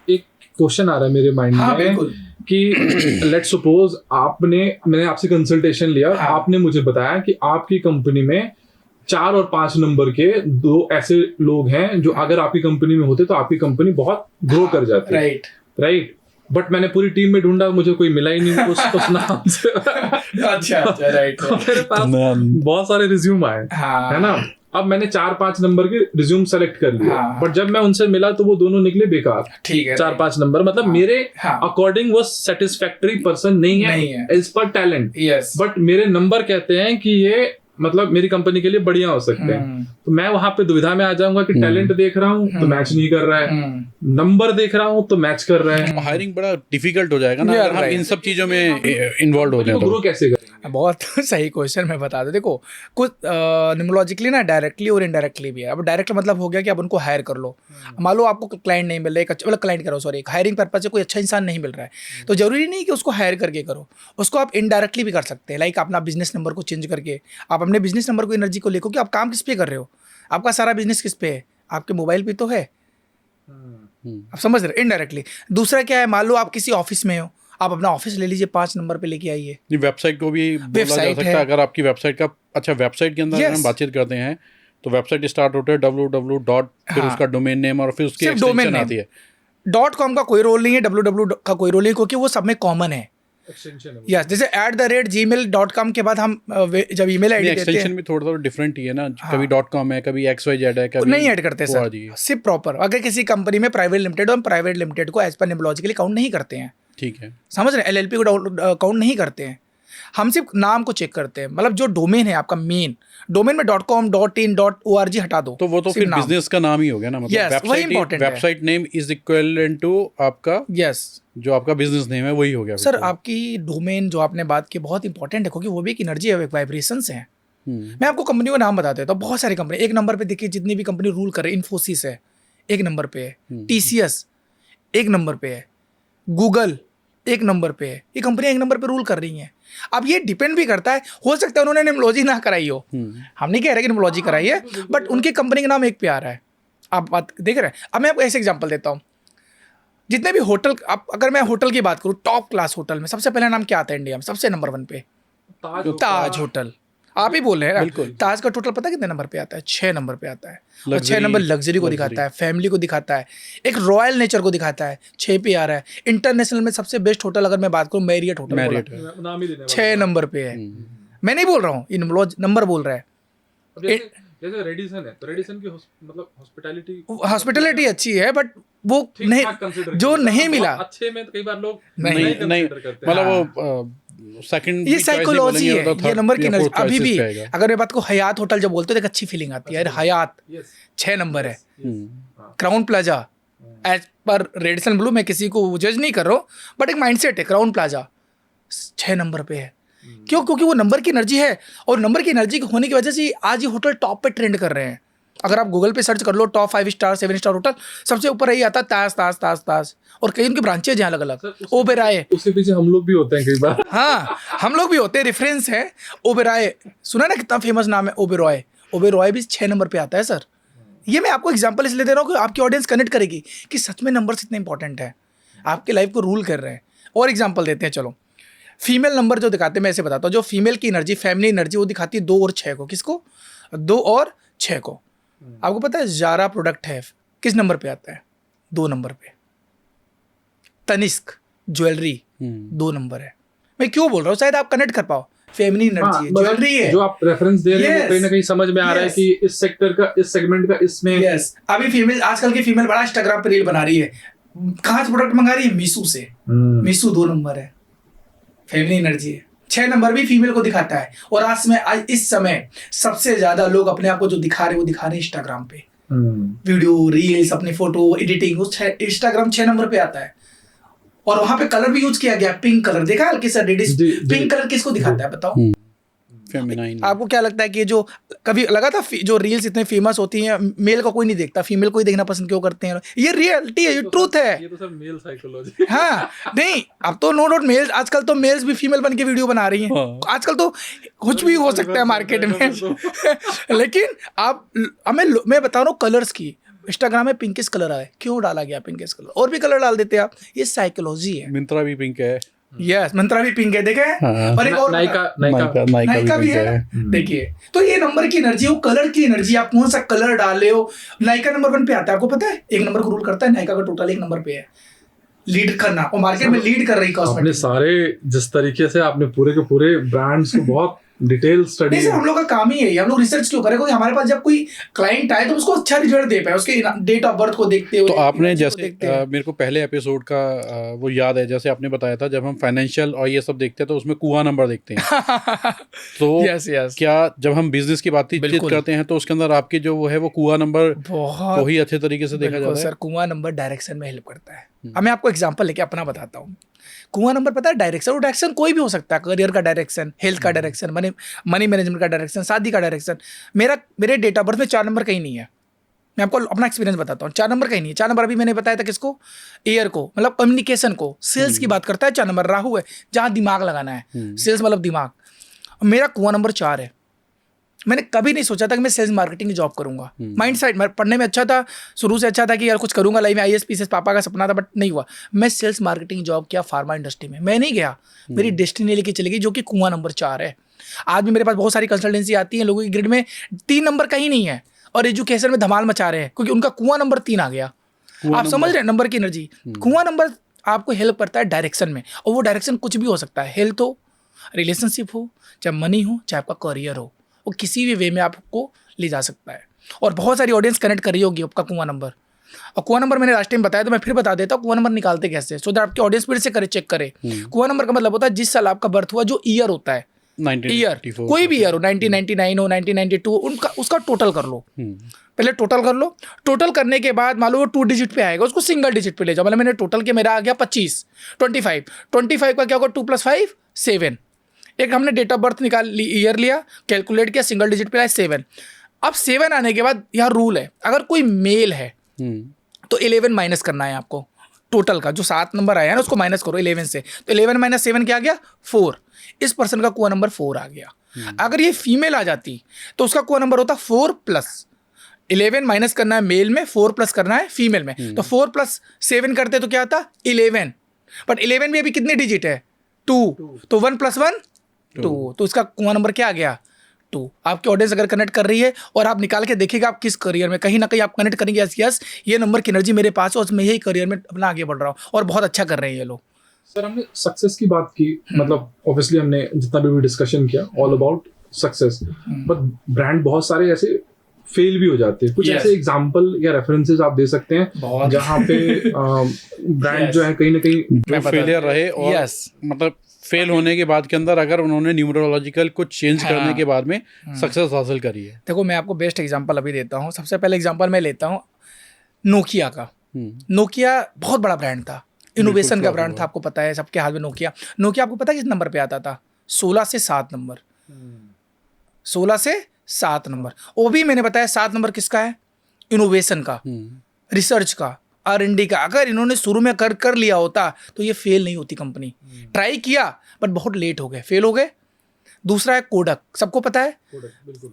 एक क्वेश्चन आ रहा है मेरे माइंड हाँ, में बिल्कुल। कि लेट्स सपोज मैंने आपसे कंसल्टेशन लिया, हाँ। आपने मुझे बताया कि आपकी कंपनी में 4 और 5 नंबर के 2 ऐसे लोग हैं जो अगर आपकी कंपनी में होते तो आपकी कंपनी बहुत ग्रो कर जाती। राइट। बट मैंने पूरी टीम में ढूंढा, मुझे कोई मिला ही नहीं उस नाम से। अच्छा, राइट। मेरे पास बहुत सारे रिज्यूम आए, है ना। अब मैंने 4-5 नंबर के रिज्यूम सेलेक्ट कर लिए, बट जब मैं उनसे मिला तो वो दोनों निकले बेकार। ठीक है, 4-5 नंबर मतलब मेरे अकॉर्डिंग वो सेटिस्फैक्टरी पर्सन नहीं है एज पर टैलेंट। बट मेरे नंबर कहते हैं कि ये मतलब मेरी कंपनी के लिए बढ़िया हो सकते हैं। तो मैं वहां पे दुविधा में आ जाऊंगा कि टैलेंट देख रहा हूँ तो मैच नहीं कर रहा है, नंबर देख रहा हूँ तो मैच कर रहा है। हायरिंग बड़ा डिफिकल्ट हो जाएगा ना अगर हम इन सब चीजों में इन्वॉल्व हो जाए तो। ग्रो कैसे करेंगे? बहुत सही क्वेश्चन मैं बता दूं। देखो, कुछ न्यूमरोलॉजिकली ना डायरेक्टली और इनडायरेक्टली भी है। अब डायरेक्ट मतलब हो गया कि आप उनको हायर कर लो। मान लो आपको क्लाइंट नहीं मिल रहा है, एक अच्छा मतलब क्लाइंट करो, सॉरी, हायरिंग पर्पज से कोई अच्छा इंसान नहीं मिल रहा है, तो जरूरी नहीं कि उसको हायर करके करो, उसको आप इनडायरेक्टली भी कर सकते हैं। लाइक अपना बिजनेस नंबर को चेंज करके आप अपने बिजनेस नंबर को एनर्जी को लेको कि आप काम किस पे कर रहे हो, आपका सारा बिजनेस किस पे है, आपके मोबाइल पे तो है, आप समझ रहे, इनडायरेक्टली। दूसरा क्या है, मान लो आप किसी ऑफिस में हो, आप अपना ऑफिस ले लीजिए, 5 नंबर पे लेके आइए। वेबसाइट को भी बोला जा सकता है अगर आपकी वेबसाइट का, अच्छा वेबसाइट के अंदर हम बातचीत करते हैं तो वेबसाइट स्टार्ट होता है www. फिर उसका डोमेन नेम और फिर उसकी एक्सटेंशन आती है। .com का कोई रोल नहीं है, www का कोई रोल नहीं, क्योंकि वो सब में कॉमन है। यस, जैसे @gmail.com के बाद हम जब ईमेल आईडी देते हैं, एक्सटेंशन भी थोड़ा डिफरेंट ही है ना। कभी .com है, कभी XYZ है, कभी नहीं ऐड करते सर, सिर्फ प्रॉपर। अगर किसी कंपनी में प्राइवेट लिमिटेड हो, हम प्राइवेट लिमिटेड को एज पर न्यूमरोलॉजिकली काउंट नहीं करते हैं। ठीक है, समझ रहे हैं, LLP को काउंट नहीं करते हैं, हम सिर्फ नाम को चेक करते हैं। मतलब जो डोमेन है आपका, मेन डोमेन में .com, .in, .org हटा दो तो वो तो फिर बिजनेस का नाम ही हो गया ना। मतलब website name is equivalent to आपका, जो आपका बिजनेस नेम है वही हो गया। सर आपकी डोमेन जो आपने बात की बहुत इंपॉर्टेंट है, क्योंकि वो भी एक एनर्जी है, एक वाइब्रेशंस है। मैं आपको कंपनी का नाम बता देता हूँ। बहुत सारी कंपनी एक नंबर पे, देखिए जितनी भी कंपनी रूल कर रही है, इन्फोसिस है, 1 नंबर पे है, TCS 1 नंबर पे है, गूगल 1 नंबर पे है। ये कंपनियां 1 नंबर पे रूल कर रही हैं। अब ये डिपेंड भी करता है, हो सकता है उन्होंने न्यूमरोलॉजी ना कराई हो, हम नहीं कह रहे कि न्यूमरोलॉजी कराई है, बट उनकी कंपनी का नाम एक पे आ रहा है। आप बात देख रहे हैं। अब मैं आपको ऐसे एग्जांपल देता हूँ, जितने भी होटल, अगर मैं होटल की बात करूँ, टॉप क्लास होटल में सबसे पहला नाम क्या आता है इंडिया में? सबसे नंबर 1 पे ताज होटल। आप ही बोल रहे हैं ना, ताज का टोटल पता है कितने नंबर पे आता है? 6 नंबर पे आता है। और 6 नंबर लग्जरी को दिखाता है, फैमिली को दिखाता है, एक रॉयल नेचर को दिखाता है, 6 पे आ रहा है। इंटरनेशनल में सबसे बेस्ट होटल अगर मैं बात करूँ, मैरियट होटल 6 नंबर पे है। मैं नहीं बोल रहा हूँ, नंबर बोल रहा है। जैसे रेडिसन है, तो रेडिसन की मतलब हॉस्पिटैलिटी अच्छी है, बट वो नहीं, जो नहीं मिला अच्छे में कई बार लोग नहीं मतलब वो सेकंड, ये साइकोलॉजी है, ये नंबर की एनर्जी। अभी भी अगर मैं बात को हयात होटल जब बोलते हैं तो एक अच्छी फीलिंग आती है, हयात 6 नंबर है। Crowne Plaza as per Radisson Blu, मैं किसी को जज नहीं कर रहा हूँ, बट एक माइंडसेट है, क्राउन प्लाजा 6 नंबर पे है। क्यों? क्योंकि वो नंबर की एनर्जी है, और नंबर की एनर्जी होने की वजह से आज ये होटल टॉप पे ट्रेंड कर रहे हैं। अगर आप गूगल पे सर्च कर लो, टॉप 5 स्टार 7 स्टार होटल, सबसे ऊपर यही आता है ताज ताज ताज ताज। और कई उनकी ब्रांचेज हैं अलग अलग। ओबेराय, उसके पीछे हम लोग भी होते हैं कई बार। हाँ, हम लोग भी होते हैं, रेफरेंस है। ओबेराय सुना ना, कितना फेमस नाम है ओबेरॉय। ओबेरॉय भी 6 नंबर पे आता है सर। ये मैं आपको एग्जांपल इसलिए दे रहा हूँ कि आपकी ऑडियंस कनेक्ट करेगी कि सच में नंबर्स इतने इंपॉर्टेंट है, आपकी लाइफ को रूल कर रहे हैं। और एग्जाम्पल देते हैं, चलो फीमेल नंबर जो दिखाते हैं, मैं ऐसे बताता हूँ। जो फीमेल की एनर्जी, फैमिली एनर्जी, वो दिखाती है 2 और 6 को। किसको? 2 और 6 को। आपको पता है जारा प्रोडक्ट है किस नंबर पे आता है? 2 नंबर पे। तनिष्क ज्वेलरी 2 नंबर है। मैं क्यों बोल रहा हूँ, शायद आप कनेक्ट कर पाओ। फेमिनिन एनर्जी है, ज्वेलरी है। जो आप रेफरेंस दे रहे हैं वो कहीं ना कहीं समझ में आ रहा है कि इस सेक्टर का, इस सेगमेंट का, इसमें अभी फीमेल, आजकल की फीमेल बड़ा इंस्टाग्राम पे रील बना रही है, कहाँ से प्रोडक्ट मंगा रही है? मीशो से। मीशो 2 नंबर है, फेमिनिन एनर्जी है। 6 नंबर भी फीमेल को दिखाता है। और आज इस समय सबसे ज्यादा लोग अपने आप को जो दिखा रहे हैं, वो दिखा रहे हैं इंस्टाग्राम पे। वीडियो, रील्स, अपनी फोटो एडिटिंग, इंस्टाग्राम 6 नंबर पे आता है। और वहां पे कलर भी यूज किया गया, पिंक कलर। देखा हल्की सा रेडिश पिंक कलर किसको दिखाता है बताओ? फेमिनाइन। आपको क्या लगता है कि जो कभी लगा था जो रील्स इतने फेमस होती हैं, मेल का कोई नहीं देखता, फीमेल को ही देखना पसंद क्यों करते हैं? ये रियलिटी है, ये ट्रूथ है। ये तो सर मेल साइकोलॉजी। हाँ, नहीं अब तो नो डाउट मेल्स, आजकल तो मेल्स भी फीमेल बन के वीडियो बना रही हैं। हाँ। आजकल तो कुछ भी हो सकता है मार्केट में। लेकिन आप मैं बता रहा हूँ कलर्स की, इंस्टाग्राम में पिंकिश कलर आए, क्यों डाला गया पिंकिश कलर? और भी कलर डाल देते आप, ये साइकोलॉजी है। मिंत्रा भी पिंक है। यस, मंत्रा भी पिंक है, देखे? हाँ। और एक और नायका भी है ना, देखिए। तो ये नंबर की एनर्जी, वो कलर की एनर्जी, आप कौन सा कलर डाल रहे हो। नायका नंबर 1 पे आता है, आपको पता है? 1 नंबर को रूल करता है, नायका का टोटल 1 नंबर पे है लीड करना, और मार्केट में लीड कर रही कॉस्मेटिक। आपने सारे जिस तरीके से आपने पूरे के पूरे ब्रांड्स को बहुत डिटेल स्टडी। नहीं सर, हम लोग का काम ही है, हम लोग रिसर्च क्यों करें? क्योंकि हमारे पास जब कोई क्लाइंट आए तो उसको अच्छा रिजल्ट दे पाए, उसके डेट ऑफ बर्थ को देखते हुए। तो आपने जैसे मेरे को पहले एपिसोड का वो याद है, जैसे आपने बताया था जब हम फाइनेंशियल और ये सब देखते हैं तो उसमें कुआ नंबर देखते हैं। तो यस क्या जब हम बिजनेस की बातचीत करते हैं तो उसके अंदर आपके जो वो है वो कुआ नंबर को ही अच्छे तरीके से देखा जाता है? सर, कुआ नंबर डायरेक्शन में हेल्प करता है। अब मैं आपको एग्जांपल लेके अपना बताता हूँ। कुआं नंबर पता है डायरेक्शन, वो डायरेक्शन कोई भी हो सकता है, करियर का डायरेक्शन, हेल्थ का डायरेक्शन, मनी मैनेजमेंट का डायरेक्शन, शादी का डायरेक्शन। मेरे डेट ऑफ बर्थ में 4 नंबर कहीं नहीं है। मैं आपको अपना एक्सपीरियंस बताता हूँ, 4 नंबर कहीं नहीं है। 4 नंबर अभी मैंने बताया था किसको? ईयर को, मतलब कम्युनिकेशन को, सेल्स की बात करता है 4 नंबर। राहु है, जहाँ दिमाग लगाना है, सेल्स मतलब दिमाग। मेरा कुआं नंबर 4 है। मैंने कभी नहीं सोचा था कि मैं सेल्स मार्केटिंग की जॉब करूंगा। माइंड साइड मैं पढ़ने में अच्छा था, शुरू से अच्छा था कि यार कुछ करूंगा लाइफ में, IAS PCS पापा का सपना था, बट नहीं हुआ। मैं सेल्स मार्केटिंग जॉब किया फार्मा इंडस्ट्री में। मैं नहीं गया, मेरी डेस्टिनी लेके चली गई, जो कि कुआं नंबर 4 है। आज भी मेरे पास बहुत सारी कंसल्टेंसी आती है, लोगों की ग्रिड में 3 नंबर कहीं नहीं है और एजुकेशन में धमाल मचा रहे हैं, क्योंकि उनका कुआं नंबर 3 आ गया। आप समझ रहे हैं नंबर की एनर्जी? कुआं नंबर आपको हेल्प करता है डायरेक्शन में, और वो डायरेक्शन कुछ भी हो सकता है। हेल्थ हो, रिलेशनशिप हो, चाहे मनी हो, चाहे आपका करियर हो, वो किसी भी वे में आपको ले जा सकता है। और बहुत सारी ऑडियंस कनेक्ट कर रही होगी आपका कुआं नंबर। और कुआं नंबर मैंने लास्ट टाइम बताया, तो मैं फिर बता देता हूँ कुआं नंबर निकालते कैसे, सो दैट आपकी ऑडियंस फिर से करे, चेक करे। कुआं नंबर का मतलब होता है जिस साल आपका बर्थ हुआ, जो ईयर होता है, ईयर कोई भी ईयर हो, 1999 हो, 1992, उनका उसका टोटल कर लो। पहले टोटल कर लो। टोटल करने के बाद मान लो वो 2 डिजिट पे आएगा, उसको सिंगल डिजिट पे ले जाओ। मतलब मैंने टोटल के मेरा आ गया 25, 25 का क्या होगा? 2 + 5 7। एक हमने डेट ऑफ बर्थ निकाल ली, ईयर लिया, कैलकुलेट किया, सिंगल डिजिट पे आया 7। अब 7 आने के बाद यहाँ रूल है, अगर कोई मेल है तो 11 माइनस करना है आपको टोटल का। जो 7 नंबर आया है ना, उसको माइनस करो 11 से। तो 11 - 7 क्या आ गया? 4। इस पर्सन का कुआं नंबर 4 आ गया। अगर ये फीमेल आ जाती तो उसका कुआं नंबर होता 4 + 11 माइनस करना है मेल में, 4 प्लस करना है फीमेल में। तो 4 + 7 करते तो क्या आता? 11। बट 11 में अभी कितने डिजिट है? 2। तो 1 + 1 2। तो इसका कुआं नंबर क्या आ गया? 2। आपकी ऑडियंस अगर कनेक्ट कर रही है और आप निकाल के देखिएगा आप किस करियर में, कहीं ना कहीं आप कनेक्ट करेंगे, यस ये नंबर की एनर्जी मेरे पास है और मैं यही करियर में अपना आगे बढ़ रहा हूँ, और बहुत अच्छा कर रहे हैं ये लोग। सर हमने सक्सेस की बात की, मतलब ऑब्वियसली हमने जितना भी डिस्कशन किया all about success, but brand बहुत सारे ऐसे फेल भी हो जाते हैं। कुछ ऐसे एग्जांपल या रेफरेंसेस आप दे सकते हैं जहाँ पे ब्रांड जो है कहीं ना कहीं फेलियर रहे, और मतलब फेल होने के बाद के अंदर अगर उन्होंने न्यूमरोलॉजिकल कुछ चेंज करने के बाद में सक्सेस हासिल करी है? देखो मैं आपको बेस्ट एग्जांपल अभी देता हूँ। सबसे पहले एग्जांपल मैं लेता हूँ नोकिया का। नोकिया बहुत बड़ा ब्रांड था, इनोवेशन का ब्रांड था, आपको पता है, सबके हाथ में नोकिया। नोकिया आपको पता है किस नंबर पे आता था? 16 से 7 नंबर। 16 से 7 नंबर। वो भी मैंने बताया 7 नंबर किसका है? इनोवेशन का, रिसर्च का, R&D का। अगर इन्होंने शुरू में कर लिया होता तो ये फेल नहीं होती कंपनी। ट्राई किया बट बहुत लेट हो गए, फेल हो गए। दूसरा है कोडक, सबको पता है,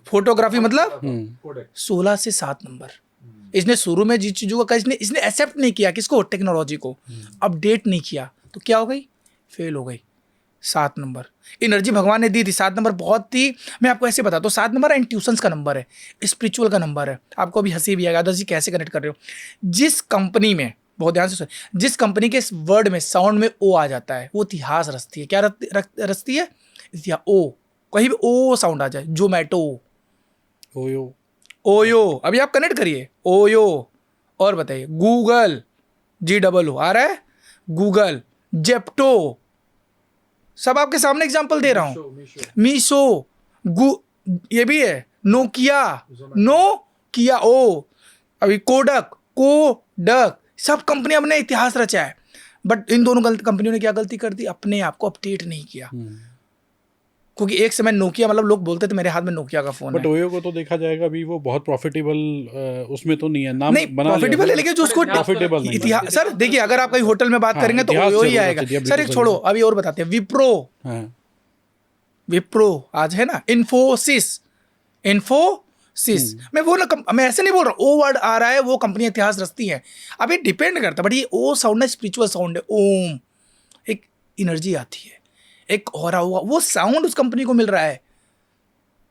फोटोग्राफी, मतलब 16 से 7 नंबर। इसने शुरू में जिस चीज़ों का इसने एक्सेप्ट नहीं किया, किसको? टेक्नोलॉजी को अपडेट नहीं किया, तो क्या हो गई? फेल हो गई। 7 नंबर एनर्जी भगवान ने दी थी। 7 नंबर बहुत ही, मैं आपको ऐसे बताता हूँ, 7 नंबर इंट्यूशंस का नंबर है, स्पिरिचुअल का नंबर है। आपको अभी हंसी भी आएगा, दादा जी कैसे कनेक्ट कर रहे हो? जिस कंपनी में, बहुत ध्यान से सुन, जिस कंपनी के वर्ड में, साउंड में ओ आ जाता है, वो इतिहास रचती है। क्या रचती है? इतिहास। ओ, कहीं भी ओ साउंड आ जाए, जोमैटो, ओयो। अभी आप कनेक्ट करिए, ओयो। और बताइए, गूगल, GOO आ रहा है, गूगल, जेप्टो, सब आपके सामने एग्जांपल दे रहा हूँ। मीशो, ये भी है, नोकिया, ओ, अभी कोडक, सब कंपनियां अपने इतिहास रचा है। बट इन दोनों कंपनियों ने क्या गलती कर दी? अपने आप को अपडेट नहीं किया। क्योंकि एक समय नोकिया, मतलब लोग बोलते थे मेरे हाथ में नोकिया का फोन बट है। ओयो को तो देखा जाएगा अभी वो बहुत प्रॉफिटेबल उसमें तो नहीं है, नाम नहीं बना प्रॉफिटेबल है, लेकिन जो उसको प्रॉफिटेबल नहीं इतिहास, सर देखिए अगर आप कहीं होटल में बात हाँ, करेंगे तो इतिहास ओयो ही जरूर आएगा। चाहिए, सर एक छोड़ो, अभी और बताते हैं, विप्रो, हाँ, विप्रो आज है ना, इन्फोसिस, मैं वो ना मैं ऐसे नहीं बोल रहा हूँ, ओ वर्ड आ रहा है, वो कंपनी इतिहास रचती है। अब ये डिपेंड करता है, बट ये ओ साउंड है, स्पिरिचुअल साउंड है, ओम, एक एनर्जी आती है, एक ऑरा हुआ, वो साउंड उस कंपनी को मिल रहा है।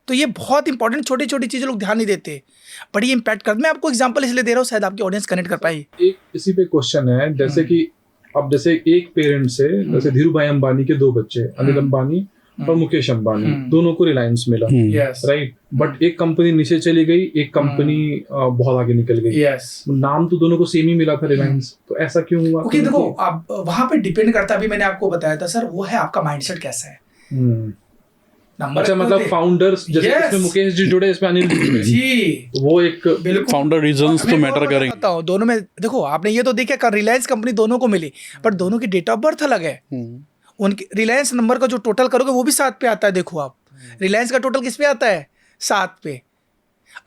तो ये बहुत इंपॉर्टेंट, छोटी छोटी चीजें लोग ध्यान नहीं देते, बट ये इम्पैक्ट करता। मैं आपको एग्जांपल इसलिए दे रहा हूँ, शायद आपकी ऑडियंस कनेक्ट कर पाई। एक इसी पे क्वेश्चन है, जैसे कि अब जैसे एक पेरेंट से, जैसे धीरू भाई अंबानी के 2 बच्चे, अनिल अंबानी और मुकेश अंबानी, दोनों को रिलायंस मिला, राइट, बट एक कंपनी नीचे चली गई, एक कंपनी बहुत आगे निकल गई। नाम तो दोनों को सेम ही मिला था, रिलायंस, तो ऐसा क्यों हुआ? क्योंकि देखो आप वहां पे डिपेंड करता है, अभी मैंने आपको बताया था सर, वो है आपका माइंडसेट कैसा है। अच्छा, मतलब फाउंडर्स, जैसे इसमें मुकेश जी जुड़े, इसमें अनिल जी, वो एक फाउंडर रीजंस तो मैटर करेंगे दोनों में। देखो आपने ये तो देखा, रिलायंस कंपनी दोनों को मिली, बट दोनों की डेट ऑफ बर्थ अलग है। उनकी रिलायंस नंबर का जो टोटल करोगे वो भी 7 पे आता है। देखो आप, रिलायंस का टोटल किस पे आता है? 7 पे।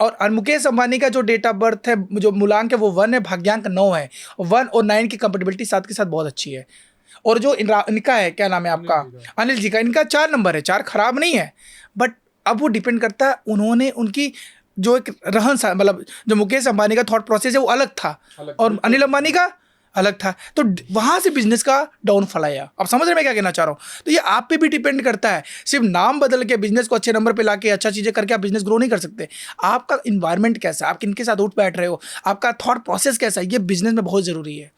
और मुकेश अंबानी का जो डेट ऑफ बर्थ है, जो मूलांक है, वो 1 है, भाग्यांक 9 है। 1 और 9 की कंपेटिबिलिटी 7 के साथ बहुत अच्छी है। और जो इनका है, क्या नाम है आपका, अनिल जी का, इनका 4 नंबर है। 4 खराब नहीं है, बट अब वो डिपेंड करता है, उन्होंने उनकी जो एक रहन, मतलब जो मुकेश अंबानी का थॉट प्रोसेस है वो अलग था, और अनिल अंबानी का अलग था, तो वहां से बिजनेस का डाउनफॉल आया। अब समझ रहे मैं क्या कहना चाह रहा हूँ? तो ये आप पे भी डिपेंड करता है। सिर्फ नाम बदल के बिजनेस को अच्छे नंबर पे लाके अच्छा चीजें करके आप बिजनेस ग्रो नहीं कर सकते। आपका इन्वायरमेंट कैसा है, आप किनके साथ उठ बैठ रहे हो, आपका थॉट प्रोसेस कैसा है, ये बिजनेस में बहुत जरूरी है।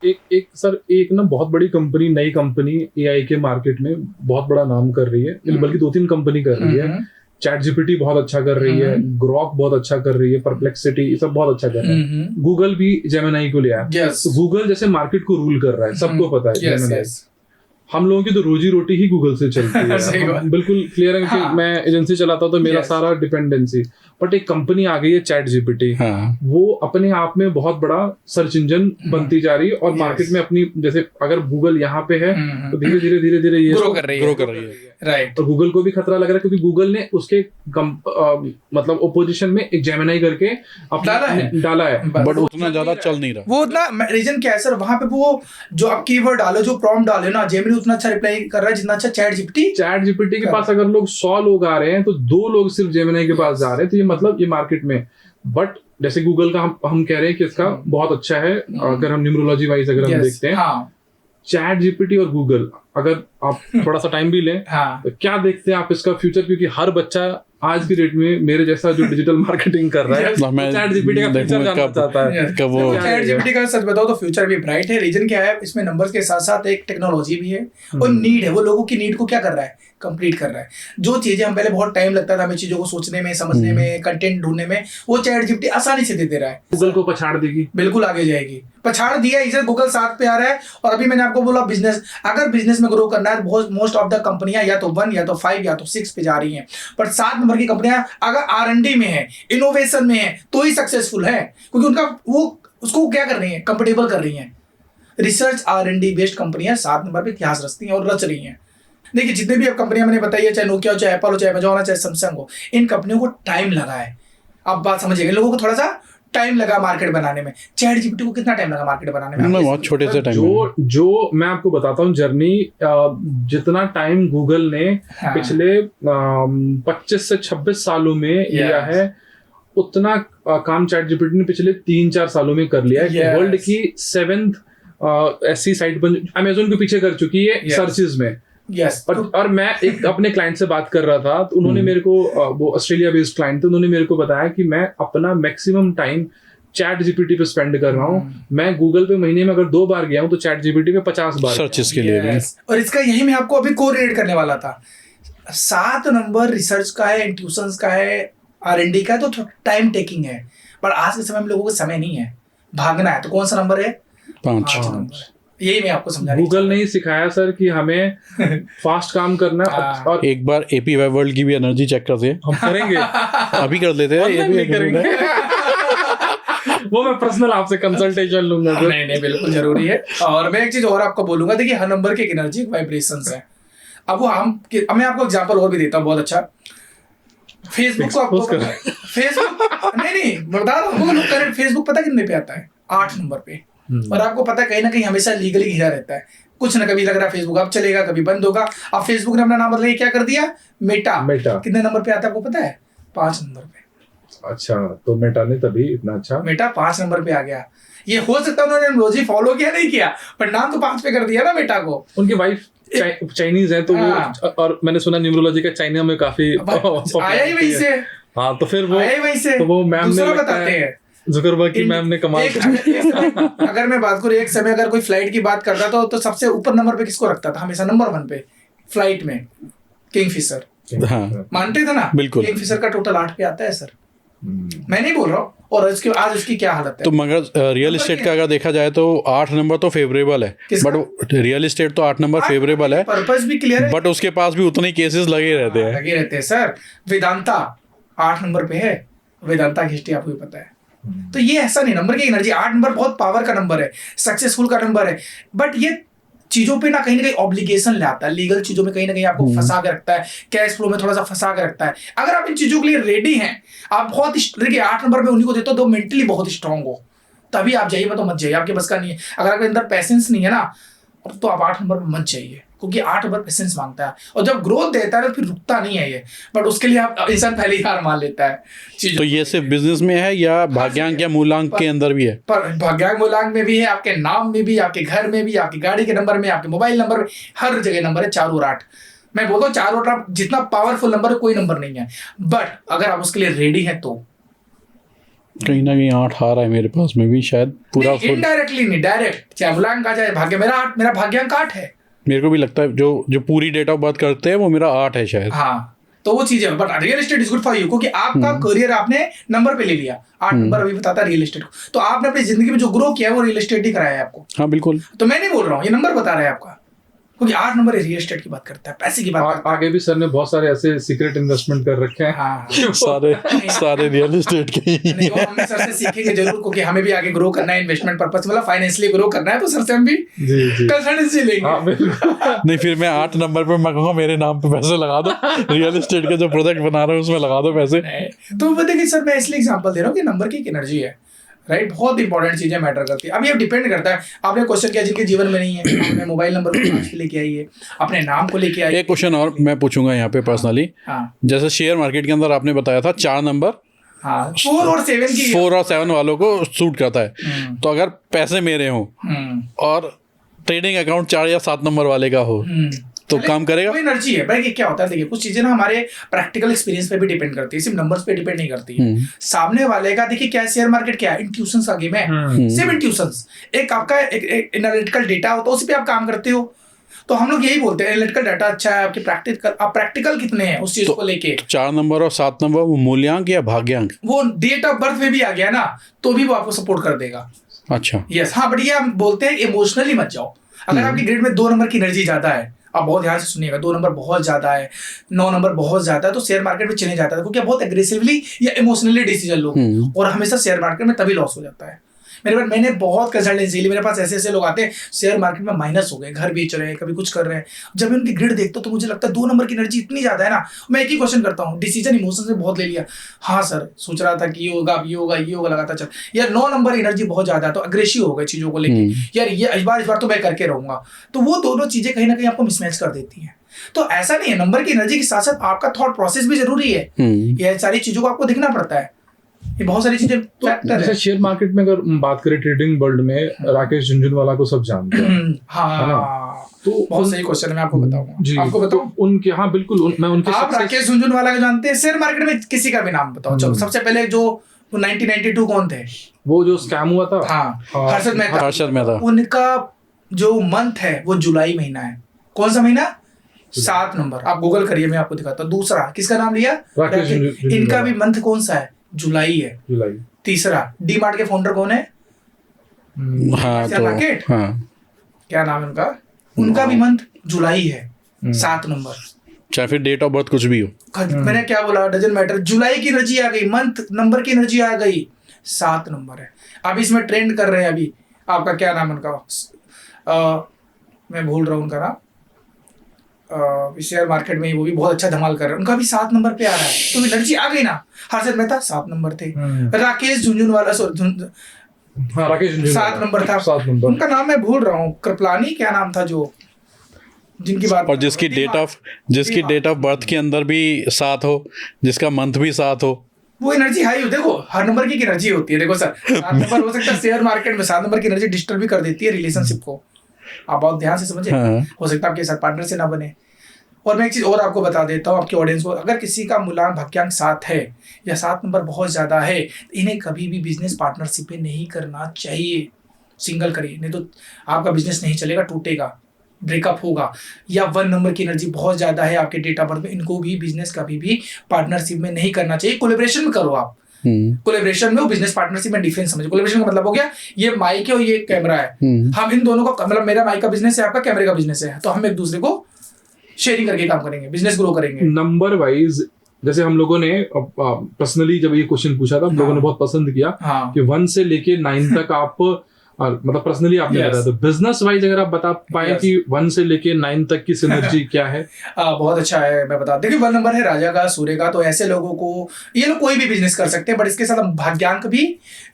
एक ना बहुत बड़ी कंपनी, नई कंपनी एआई के मार्केट में बहुत बड़ा नाम कर रही है, बल्कि 2-3 कंपनी कर रही है। चैट जीपीटी बहुत अच्छा कर रही है, ग्रॉक बहुत अच्छा कर रही है, परप्लेक्सिटी, ये सब बहुत अच्छा कर रहा है। गूगल भी जेमिनाई को लिया, तो गूगल जैसे मार्केट को रूल कर रहा है, सबको पता है जेमिनाई। हम लोगों की तो रोजी रोटी ही गूगल से चलती है। बिल्कुल क्लियर है कि मैं एजेंसी चलाता हूँ तो मेरा सारा डिपेंडेंसी, बट एक कंपनी आ गई है चैट जीपीटी, वो अपने आप में बहुत बड़ा सर्च इंजन बनती जा रही है, और मार्केट में अपनी, जैसे अगर गूगल यहाँ पे है तो धीरे धीरे ये ग्रो कर रही है, राइट। और गूगल को भी खतरा लग रहा है, क्योंकि गूगल ने उसके मतलब ओपोजिशन में एक जेमिनाई करके डाला है, बट उतना ज्यादा चल नहीं रहा। वो उतना रीजन क्या है सर, वहां पे वो जो आप कीवर्ड डालो, जो प्रॉम्प्ट डाले ना, जेमिनी उतना अच्छा रिप्लाई कर रहा है जितना अच्छा चैट जीपीटी के पास अगर लोग 100 लोग आ रहे हैं तो 2 लोग सिर्फ जेमिनाई के पास जा रहे हैं, तो ये मतलब ये मार्केट में। बट जैसे गूगल का हम कह रहे हैं कि इसका बहुत अच्छा है, अगर हम न्यूमरोलॉजी वाइज अगर हम देखते हैं, चैट जीपीटी और गूगल, अगर आप थोड़ा सा टाइम भी लें, तो क्या देखते हैं आप इसका फ्यूचर? क्योंकि हर बच्चा आज की डेट में मेरे जैसा जो डिजिटल मार्केटिंग कर रहा है, चैट जीपीटी का फ्यूचर जानना चाहता है। चैट जीपीटी का सच बताओ तो फ्यूचर भी ब्राइट है। रीजन क्या है, इसमें नंबर्स के साथ साथ एक टेक्नोलॉजी भी है, और नीड है। वो लोगों की नीड को क्या कर रहा है, कंप्लीट कर रहा है। जो चीजें हम पहले बहुत टाइम लगता था हमें चीजों को सोचने में, समझने में, कंटेंट ढूंढने में, वो चैट जीपीटी आसानी से दे रहा है। गूगल को पछाड़ देगी, बिल्कुल आगे जाएगी, पछाड़ दिया इसे, गूगल 7 पे आ रहा है। और अभी मैंने आपको बोला, बिजनेस, अगर बिजनेस में ग्रो करना है, बहुत मोस्ट ऑफ द कंपनियां या तो 1 या तो 5 या तो 6 पे जा रही हैं, पर 7 नंबर की कंपनियां अगर R&D में है, इनोवेशन में है, तो ही सक्सेसफुल है, क्योंकि उनका वो उसको क्या कर रही है, कंफर्टेबल कर रही हैं। रिसर्च R&D बेस्ड कंपनियां 7 नंबर पे इतिहास रचती हैं और रच रही हैं। देखिए जितने भी अब कंपनियां मैंने बताई है, चाहे नोकिया हो, चाहे एप्पल हो, चाहे अमेजॉन हो, चाहे सैमसंग हो, इन कंपनियों को टाइम लगा है। आप बात समझिएगा, लोगों को थोड़ा सा टाइम लगा मार्केट बनाने में। चैट जीपीटी को कितना टाइम लगा मार्केट बनाने में? बहुत छोटे से टाइम। जो मैं आपको बताता हूँ जर्नी, जितना टाइम गूगल ने पिछले 25 से 26 सालों में लिया है, उतना काम चैट जीपीटी ने पिछले 3-4 सालों में कर लिया है। वर्ल्ड की 7th ऐसी साइट बन, अमेजोन के पीछे कर चुकी है सर्चेज में। और मैं एक अपने क्लाइंट से बात कर रहा था, तो उन्होंने मेरे को, वो ऑस्ट्रेलिया बेस्ड क्लाइंट थे, उन्होंने मेरे को बताया कि मैं अपना मैक्सिमम टाइम चैट जीपीटी पे स्पेंड कर रहा हूँ। मैं गूगल पे महीने में अगर 2 बार गया हूँ, तो चैट जीपीटी पे 50 बार सर्चेस के लिए। और इसका यही मैं आपको अभी कोरिलेट करने वाला था। 7 नंबर रिसर्च का है, इंट्यूशंस का है, R&D का है, तो टाइम टेकिंग है। पर आज के समय में लोगों को समय नहीं है, भागना है। तो कौन सा नंबर है? 5 नंबर। यही मैं आपको समझा रहा हूं। गूगल ने ही सिखाया सर कि हमें फास्ट काम करना। और एक बार एपी वेब वर्ल्ड की भी एनर्जी चेक करते हैं, हम करेंगे। अभी कर लेते हैं, ये भी करेंगे। वो मैं पर्सनल आपसे कंसल्टेशन लूंगा। नहीं बिल्कुल जरूरी है। और मैं एक चीज और आपको बोलूंगा, देखिए हर नंबर की एक एनर्जी, वाइब्रेशंस है। अब वो मैं आपको एग्जांपल और भी देता हूँ बहुत अच्छा। फेसबुक को आपको फेसबुक नहीं बता रहा हूँ, फेसबुक पता कितने पे आता है? 8 नंबर पे। और आपको पता है कहीं ना कहीं हमेशा लीगली घिरा रहता है, कुछ ना कभी लग रहा है फेसबुक अब चलेगा कभी बंद होगा। अब फेसबुक ने अपना नाम बदल के क्या कर दिया? मेटा। कितने नंबर पे आता है आपको पता है? 5 नंबर पे। अच्छा, तो मेटा ने तभी इतना अच्छा, मेटा 5 नंबर पे आ गया। ये हो सकता है उन्होंने एमोजी फॉलो किया नहीं किया, पर नाम तो 5 पे कर दिया ना मेटा को। उनकी वाइफ चाइनीज है तो वो, और मैंने सुना न्यूमरोलॉजी का चाइना में काफी आया ही वहीं से। हाँ, तो फिर वो आया ही वहीं से। तो वो मैम ने बताते हैं जुकरबर्ग की मैम ने कमाल अगर मैं बात करूं, एक समय अगर कोई फ्लाइट की बात करता तो सबसे ऊपर नंबर पे किसको रखता था? हमेशा नंबर 1 पे फ्लाइट में किंगफिशर। मानते थे ना? बिल्कुल। किंगफिशर का टोटल 8 पे आता है सर। मैं नहीं बोल रहा हूँ। और आज उसकी क्या हालत है? तो मगर रियल एस्टेट का अगर देखा जाए तो 8 नंबर तो फेवरेबल है, बट रियल एस्टेट तो 8 नंबर फेवरेबल है, पर्पस भी क्लियर है, बट उसके पास भी उतने केसेस लगे रहते हैं सर। वेदांता 8 नंबर पे है, वेदांता की हिस्ट्री आपको पता है। तो ये ऐसा नहीं, नंबर की एनर्जी 8 नंबर बहुत पावर का नंबर है, सक्सेसफुल का नंबर है, बट ये चीजों पे ना कहीं ऑब्लिगेशन लाता है, लीगल चीजों में कहीं ना कहीं आपको फंसा के रखता है, कैश फ्लो में थोड़ा सा फंसा के रखता है। अगर आप इन चीजों के लिए रेडी हैं, आप बहुत देखिए 8 नंबर पे उन्हीं को देते हो जो मेंटली बहुत स्ट्रांग हो, तभी आप जाइए, मैं तो मत जाइए, आपके बस का नहीं है। अगर आपके अंदर पैसेंस नहीं है ना, तो आप 8 नंबर पे मत जाइए, क्योंकि 8 नंबर पेशेंस मांगता है, और जब ग्रोथ देता है तो फिर रुकता नहीं है ये, बट उसके लिए आप इंसान पहले ही हार मान लेता है। तो ये सिर्फ बिजनेस में है या भाग्यांक या मूलांक के अंदर भी है? पर भाग्यांक मूलांक में भी है, आपके नाम में भी, आपके घर में भी, आपकी गाड़ी के नंबर में, आपके मोबाइल नंबर में, हर जगह नंबर है 4 और 8। मैं बोलता हूँ 4 और 8 जितना पावरफुल नंबर है कोई नंबर नहीं है, बट अगर आप उसके लिए रेडी है तो कहीं ना कहीं 8 आ रहा है मेरे पास में भी, शायद पूरा इनडायरेक्टली नहीं, डायरेक्ट, चाहे मूलांक आ जाए भाग्य, मेरा भाग्यांक 8 है। मेरे को भी लगता है जो पूरी डेट ऑफ बर्थ करते हैं वो मेरा 8 है शायद। हाँ, तो वो चीज है, but real estate is good for you, क्योंकि आपका करियर आपने नंबर पे ले लिया। 8 नंबर अभी बताता है रियल एस्टेट को, तो आपने अपनी जिंदगी में जो ग्रो किया है वो रियल एस्टेट ही कराया है आपको। हाँ बिल्कुल। तो मैं नहीं बोल रहा हूँ, ये नंबर बता रहा है आपका, क्योंकि 8 नंबर रियल एस्टेट की बात करता है, पैसे की बात करता है। आगे भी सर ने बहुत सारे ऐसे सीक्रेट इन्वेस्टमेंट कर रखे हैं। हाँ, सारे रियल एस्टेट के नहीं, वो हम सर से सीखेंगे जरूर, क्योंकि हमें भी आगे ग्रो करना है, इन्वेस्टमेंट पर्पस मतलब फाइनेंशियली ग्रो करना है, तो सर से हम भी कंसल्टेंसी लेंगे। नहीं, फिर मैं 8 नंबर पे मैं कहूँगा मेरे नाम पे पैसे लगा दो, रियल एस्टेट के जो प्रोजेक्ट बना रहे हो उसमें लगा दो पैसे। तो देखिए सर, मैं इसलिए एग्जांपल दे रहा हूँ कि नंबर की एक एनर्जी है, राइट, बहुत इंपॉर्टेंट चीजें मैटर करती है। अब ये डिपेंड करता है, आपने क्वेश्चन किया जिनके जीवन में नहीं है, आपने मोबाइल नंबर को लेके आइए, अपने नाम को लेके आइए। एक क्वेश्चन और मैं पूछूंगा यहाँ पे पर्सनली, जैसे शेयर मार्केट के अंदर आपने बताया था 4 नंबर 4 और 7 वालों को सूट करता है, तो अगर पैसे मेरे हों और ट्रेडिंग अकाउंट 4 या 7 नंबर वाले का हो तो काम करेगा? वो एनर्जी है भाई, क्या होता है देखिए, कुछ चीजें ना हमारे प्रैक्टिकल एक्सपीरियंस पे भी डिपेंड करती है, सिर्फ नंबर्स पे डिपेंड नहीं करती है। सामने वाले का देखिए क्या, शेयर मार्केट क्या है, इंट्यूशंस का गेम है, सिर्फ इंट्यूशंस। एक आपका एक एनालिटिकल डेटा होता है, उसी पे आप काम करते हो। तो हम लोग यही बोलते हैं एनालिटिकल डाटा अच्छा है, आपके प्रैक्टिकल कितने हैं उस चीज को लेके। 4 नंबर और 7 नंबर वो मूल्यांक या भाग्यांक? वो डेट ऑफ बर्थ में भी आ गया ना, तो भी वो आपको सपोर्ट कर देगा। अच्छा, यस, हाँ, बट ये हम बोलते हैं इमोशनली मत जाओ। अगर आपकी ग्रिड में 2 नंबर की एनर्जी ज्यादा है, आप बहुत ध्यान से सुनिएगा, 2 नंबर बहुत ज्यादा है, 9 नंबर बहुत ज्यादा है, तो शेयर मार्केट में चले जाता है, क्योंकि बहुत एग्रेसिवली या इमोशनली डिसीजन लो, और हमेशा शेयर मार्केट में तभी लॉस हो जाता है। मैंने बहुत कंसल्टेंसी ली, मेरे पास ऐसे लोग आते हैं शेयर मार्केट में माइनस हो गए, घर बेच रहे हैं, कभी कुछ कर रहे हैं। जब मैं उनकी ग्रिड देखता हूं तो मुझे लगता है 2 नंबर की एनर्जी इतनी ज्यादा है ना, मैं एक ही क्वेश्चन करता हूँ, डिसीजन इमोशन से बहुत ले लिया। हाँ सर, सोच रहा था कि ये होगा, ये होगा, ये होगा, लगातार चल। यार 9 नंबर एनर्जी बहुत ज्यादा है, तो अग्रेसिव हो गए चीजों को लेके, यार ये इस बार तो मैं करके रहूंगा। तो वो दोनों चीजें कहीं ना कहीं आपको मिसमैच कर देती हैं। तो ऐसा नहीं है, नंबर की एनर्जी के साथ साथ आपका थॉट प्रोसेस भी जरूरी है। ये सारी चीजों को आपको दिखना पड़ता है, ये बहुत सारी चीजें फैक्टर है। शेयर मार्केट में अगर बात करें, ट्रेडिंग वर्ल्ड में राकेश झुनझुनवाला को सब जानते हैं। हाँ, तो बहुत सही क्वेश्चन है, मैं आपको बताऊंगा। आपको बताऊं उनके, हाँ बिल्कुल, मैं उनके, आप राकेश झुनझुनवाला को जानते हैं? शेयर मार्केट में किसी का भी नाम बताओ। चलो, सबसे पहले जो 1992 कौन थे, वो जो स्कैम हुआ था? हाँ, हर्षद मेहता। उनका जो मंथ है वो जुलाई महीना है। कौन सा महीना? 7 नंबर। आप गूगल करिए, मैं आपको दिखाता हूँ। दूसरा किसका नाम लिया? इनका भी मंथ कौन सा है? जुलाई है। जुलाई। तीसरा, डी मार्ट के फाउंडर कौन है? मार्केट। क्या नाम है उनका? उनका भी मंथ जुलाई है, 7 नंबर। चाहे फिर डेट ऑफ बर्थ कुछ भी हो। मैंने क्या बोला, डजंट मैटर। जुलाई की एनर्जी आ गई, मंथ नंबर की एनर्जी आ गई, 7 नंबर है। अब इसमें ट्रेंड कर रहे हैं अभी। आपका क्या नाम उनका? मैं भूल रहा हूँ उनका नाम। शेयर मार्केट में वो भी बहुत अच्छा धमाल कर रहे हैं, उनका भी 7 नंबर पे आ रहा है। तो एनर्जी आ गई ना। हर्षद मेहता 7 नंबर थे, राकेश झुंझुनवाला राकेश 7 नंबर था, 7 नंबर। उनका नाम मैं भूल रहा हूँ, कृपलानी क्या नाम था, जो जिनकी बात, और जिसकी डेट ऑफ बर्थ के अंदर भी 7 हो, जिसका मंथ भी 7 हो, वो एनर्जी हाई हो। देखो हर नंबर की एनर्जी होती है। देखो सर 7 नंबर हो सकता है शेयर मार्केट में, 7 नंबर की एनर्जी डिस्टर्ब भी कर देती है रिलेशनशिप को। आप बहुत ध्यान से समझे। हो सकता है आपके साथ पार्टनर से ना बने। और मैं एक चीज और आपको बता देता हूँ आपके ऑडियंस को, अगर किसी का मूलांक भाग्यांक 7 है या 7 नंबर बहुत ज्यादा है, तो इन्हें कभी भी बिजनेस पार्टनरशिप में नहीं करना चाहिए। सिंगल करिए, नहीं तो आपका बिजनेस नहीं चलेगा, टूटेगा, ब्रेकअप होगा। या 1 नंबर की एनर्जी बहुत ज्यादा है आपके डेट ऑफ बर्थ में, इनको भी बिजनेस कभी भी पार्टनरशिप में नहीं करना चाहिए। कोलैबोरेशन में करो आप, कोलैबोरेशन में, बिजनेस पार्टनरशिप में डिफरेंस समझो। कोलैबोरेशन का मतलब हो गया ये माइक है और ये कैमरा है, हम इन दोनों का, मतलब मेरा माइक का बिजनेस है, आपका कैमरे का बिजनेस है, तो हम एक दूसरे को शेयरिंग करके काम करेंगे, बिजनेस ग्रो करेंगे। नंबर वाइज जैसे हम लोगों ने पर्सनली जब ये क्वेश्चन पूछा था, हम लोगों ने बहुत पसंद किया कि 1 से लेके 9 तक आप मतलब पर्सनली आपने बताया, तो बिजनेस वाइज अगर आप बता पाए कि 1 से लेके 9 तक की सिनर्जी क्या है? बहुत अच्छा है, मैं बता, देखिए 1 नंबर है राजा का, सूर्य का, तो ऐसे लोगों को, ये लोग कोई भी बिजनेस कर सकते हैं, बट इसके साथ हम भाग्यांक भी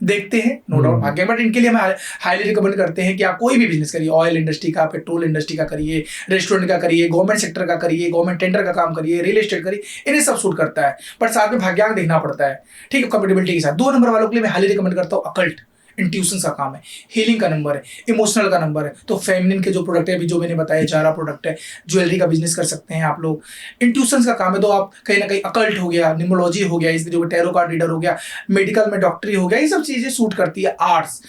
देखते हैं, नो डाउट भाग्यांक, बट इनके लिए हम हाईली रिकमेंड करते हैं कि आप कोई भी बिजनेस करिए, ऑयल इंडस्ट्री का, पेट्रोल इंडस्ट्री का करिए, रेस्टोरेंट का करिए, गवर्नमेंट सेक्टर का करिए, गवर्नमेंट टेंडर का काम करिए, रियल एस्टेट करिए, इन्हें सब सूट करता है, बट साथ में भाग्यांक देखना पड़ता है, ठीक है, कंपेटेबिलिटी के साथ। 2 नंबर वालों के लिए मैं हाईली रिकमेंड करता हूँ अकल्ट, इंट्यूशन का काम है, हीलिंग का नंबर है, इमोशनल का नंबर है, तो फेमिनिन के जो प्रोडक्ट है, अभी जो मैंने बताया 4 प्रोडक्ट है, ज्वेलरी का बिजनेस कर सकते हैं आप लोग। इंट्यूशन का काम है, तो आप कहीं ना कहीं अकल्ट हो गया, न्यूमरोलॉजी हो गया, इस जो टैरो कार्ड रीडर हो गया, मेडिकल में डॉक्टरी हो गया, ये सब चीजें सूट करती है। आर्ट्स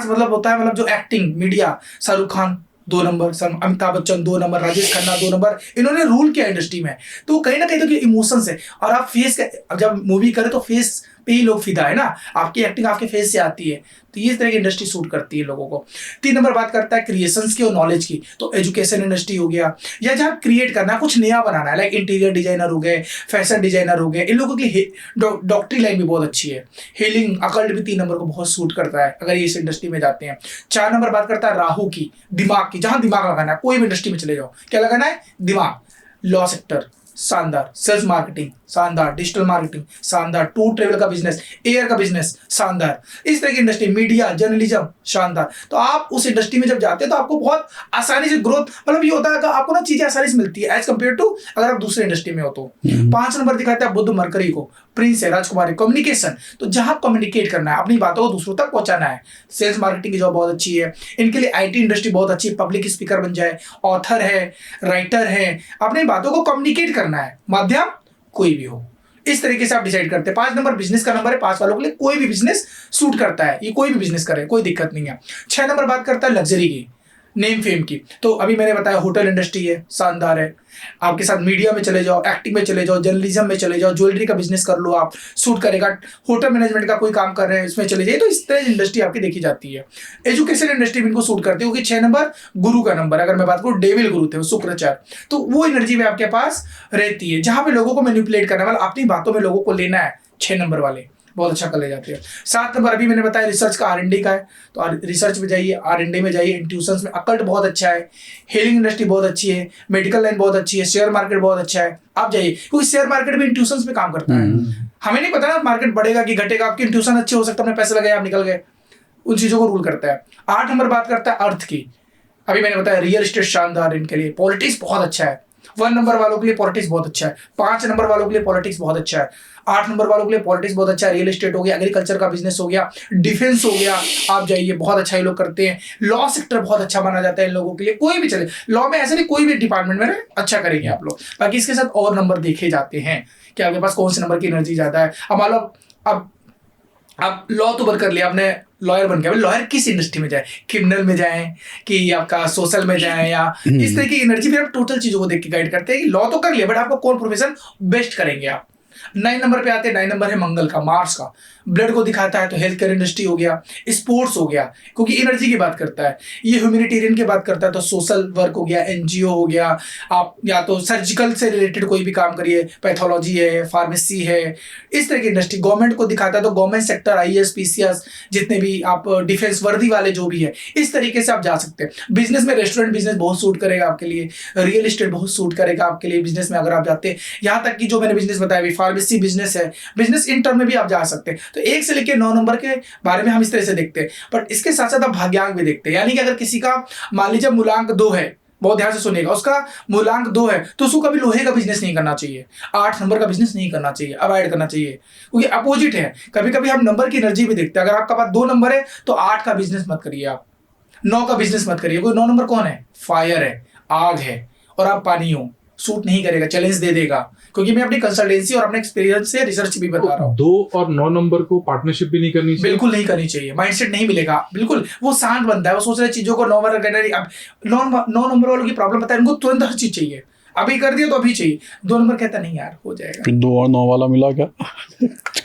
मतलब होता है, मतलब जो acting, media, Shahrukh Khan 2 number, Amitabh Bachchan 2 number, Rajesh Khanna 2 number, इन्होंने रूल किया इंडस्ट्री में, तो कहीं ना कहीं तो इमोशंस है। और आप फेस का, जब मूवी करें तो फेस पे ही लोग फिदा है ना, आपकी एक्टिंग आपके फेस से आती है, तो ये इस तरह की इंडस्ट्री सूट करती है लोगों को। 3 नंबर बात करता है क्रिएशंस की और नॉलेज की, तो एजुकेशन इंडस्ट्री हो गया, या जहाँ क्रिएट करना, कुछ नया बनाना है, लाइक इंटीरियर डिजाइनर हो गए, फैशन डिजाइनर हो गए, इन लोगों के लिए डॉक्टरी लाइन भी बहुत अच्छी है। हीलिंग अकल्ट भी 3 नंबर को बहुत सूट करता है अगर ये इस इंडस्ट्री में जाते हैं। 4 नंबर बात करता है राहु की, दिमाग की, जहां दिमाग लगाना है, कोई भी इंडस्ट्री में चले जाओ, क्या लगाना है? दिमाग। लॉ सेक्टर शानदार, सेल्स मार्केटिंग शानदार, डिजिटल मार्केटिंग शानदार, टूर ट्रेवल का बिजनेस, एयर का बिजनेस शानदार, इस तरह की इंडस्ट्री, मीडिया, जर्नलिज्म शानदार। तो आप उस इंडस्ट्री में जब जाते हैं तो आपको बहुत आसानी से ग्रोथ, मतलब ये होता है कि आपको ना चीजें आसानी से मिलती है एज कम्पेयर टू अगर आप दूसरे इंडस्ट्री में हो तो। 5 नंबर दिखाता है बुध मरकरी को, प्रिंस है, राजकुमार है, कम्युनिकेशन, तो जहां कम्युनिकेट करना है, अपनी बातों को दूसरों तक पहुंचाना है। सेल्स मार्केटिंग की जॉब बहुत अच्छी है इनके लिए, आईटी इंडस्ट्री बहुत अच्छी है, पब्लिक स्पीकर बन जाए, ऑथर है, राइटर है, अपनी बातों को कम्युनिकेट करना है, माध्यम कोई भी हो, इस तरीके से आप डिसाइड करते हैं। 5 नंबर बिजनेस का नंबर है, 5 वालों के लिए कोई भी बिजनेस सूट करता है, ये कोई भी बिजनेस करे, कोई दिक्कत नहीं है। 6 नंबर बात करता है लग्जरी की, नेम फेम की, तो अभी मैंने बताया होटल इंडस्ट्री है, शानदार है, आपके साथ मीडिया में चले जाओ, एक्टिंग में चले जाओ, जर्नलिज्म में चले जाओ, ज्वेलरी का बिजनेस कर लो आप, सूट करेगा। होटल मैनेजमेंट का कोई काम कर रहे हैं, इसमें चले जाइए, तो इस तरह इंडस्ट्री आपकी देखी जाती है। एजुकेशन इंडस्ट्री में इनको सूट करती है, क्योंकि 6 नंबर गुरु का नंबर, अगर मैं बात करूँ डेविल गुरु थे शुक्राचार्य, तो वो एनर्जी में आपके पास रहती है, जहां पे लोगों को मैनिपुलेट करना, मतलब अपनी बातों में लोगों को लेना है, 6 नंबर वाले बहुत अच्छा कर ले जाते हैं। 7 नंबर अभी मैंने बताया रिसर्च का, R&D का है, तो रिसर्च में जाइए, R&D में जाइए, इंट्यूशंस में अकल्ट बहुत अच्छा है, हीलिंग इंडस्ट्री बहुत अच्छी है, मेडिकल लाइन बहुत अच्छी है, शेयर मार्केट बहुत अच्छा है, आप जाइए, क्योंकि शेयर मार्केट भी इंट्यूशंस पे काम करता है। हमें नहीं पता ना मार्केट बढ़ेगा कि घटेगा, आपके इंट्यूशन अच्छे हो सकता है, पैसे लगाए आप निकल गए, उन चीजों को रूल करता है। 8 नंबर बात करता है अर्थ की, अभी मैंने बताया रियल एस्टेट शानदार इनके लिए, पॉलिटिक्स बहुत अच्छा है, 1 नंबर वालों के लिए पॉलिटिक्स बहुत अच्छा है, 5 नंबर वालों के लिए पॉलिटिक्स बहुत अच्छा है, 8 नंबर वालों के लिए पॉलिटिक्स बहुत अच्छा है, रियल एस्टेट हो गया, एग्रीकल्चर का बिजनेस हो गया, डिफेंस हो गया, आप जाइए, बहुत अच्छा ये लोग करते हैं। लॉ सेक्टर बहुत अच्छा माना जाता है इन लोगों के लिए, कोई भी चले, लॉ में ऐसे नहीं, कोई भी डिपार्टमेंट में अच्छा करेंगे आप लोग। बाकी इसके साथ और नंबर देखे जाते हैं कि आपके पास कौन से नंबर की एनर्जी ज्यादा है। अब मान लो अब आप लॉ तो बंद कर लिया आपने, लॉयर बन गया, लॉयर किस इंडस्ट्री में जाए, क्रिमिनल में जाए कि आपका सोशल में जाए, या इस तरह की एनर्जी फिर आप टोटल चीजों को देख के गाइड करते हैं कि लॉ तो कर लिया, बट आपको कौन प्रोफेशन बेस्ट करेंगे आप, 9 नंबर पे आते हैं, 9 नंबर है मंगल का, मार्स का, ब्लड को दिखाता है, तो हेल्थ केयर इंडस्ट्री हो गया, स्पोर्ट्स हो गया क्योंकि एनर्जी की बात करता है, ये ह्यूमैनिटेरियन की बात करता है तो सोशल वर्क हो गया, एनजीओ हो गया, आप या तो सर्जिकल से रिलेटेड कोई भी काम करिए, पैथोलॉजी है, फार्मेसी है, इस तरह की इंडस्ट्री। गवर्नमेंट को दिखाता है तो गवर्नमेंट सेक्टर, आईएएस पीसीएस, जितने भी आप डिफेंस वर्दी वाले जो भी है, इस तरीके से आप जा सकते हैं। बिजनेस में रेस्टोरेंट बिजनेस बहुत सूट करेगा आपके लिए, रियल एस्टेट बहुत सूट करेगा आपके लिए बिजनेस में अगर आप जाते हैं। यहाँ तक कि जो मैंने बिजनेस बताया, फार्मेसी बिजनेस है, बिजनेस इन टर्म में भी आप जा सकते हैं। तो 1 से लेकर 9 नंबर के बारे में हम इस तरह से देखते हैं, बट इसके साथ साथ आप भाग्यांक भी देखते हैं। यानी कि अगर किसी का मान लीजिए मूलांक 2 है, बहुत ध्यान से सुनिएगा, उसका मूलांक 2 है तो उसको कभी लोहे का बिजनेस नहीं करना चाहिए, 8 नंबर का बिजनेस नहीं करना चाहिए, अवॉइड करना चाहिए, क्योंकि अपोजिट है। कभी कभी हम नंबर की एनर्जी भी देखते हैं। अगर आपका पास 2 नंबर है तो 8 का बिजनेस मत करिए, आप 9 का बिजनेस मत करिए। कोई 9 नंबर कौन है? फायर है, आग है, और आप पानी हो, सूट नहीं करेगा, चैलेंज दे देगा। क्योंकि मैं अपनी कंसल्टेंसी और अपने एक्सपीरियंस से रिसर्च भी बता रहा हूँ। 2 और 9 नंबर को पार्टनरशिप भी नहीं करनी चाहिए, बिल्कुल नहीं करनी चाहिए, माइंडसेट नहीं मिलेगा, बिल्कुल वो शांत बनता है, वो सोच रहे चीजों को 9 नंबर करना। अब 9 नंबर वालों की प्रॉब्लम पता है, इनको तुरंत हर चीज चाहिए, अभी कर दिया तो अभी चाहिए। 2 नंबर कहता नहीं यार हो जाएगा। फिर 2 और 9 वाला मिला क्या?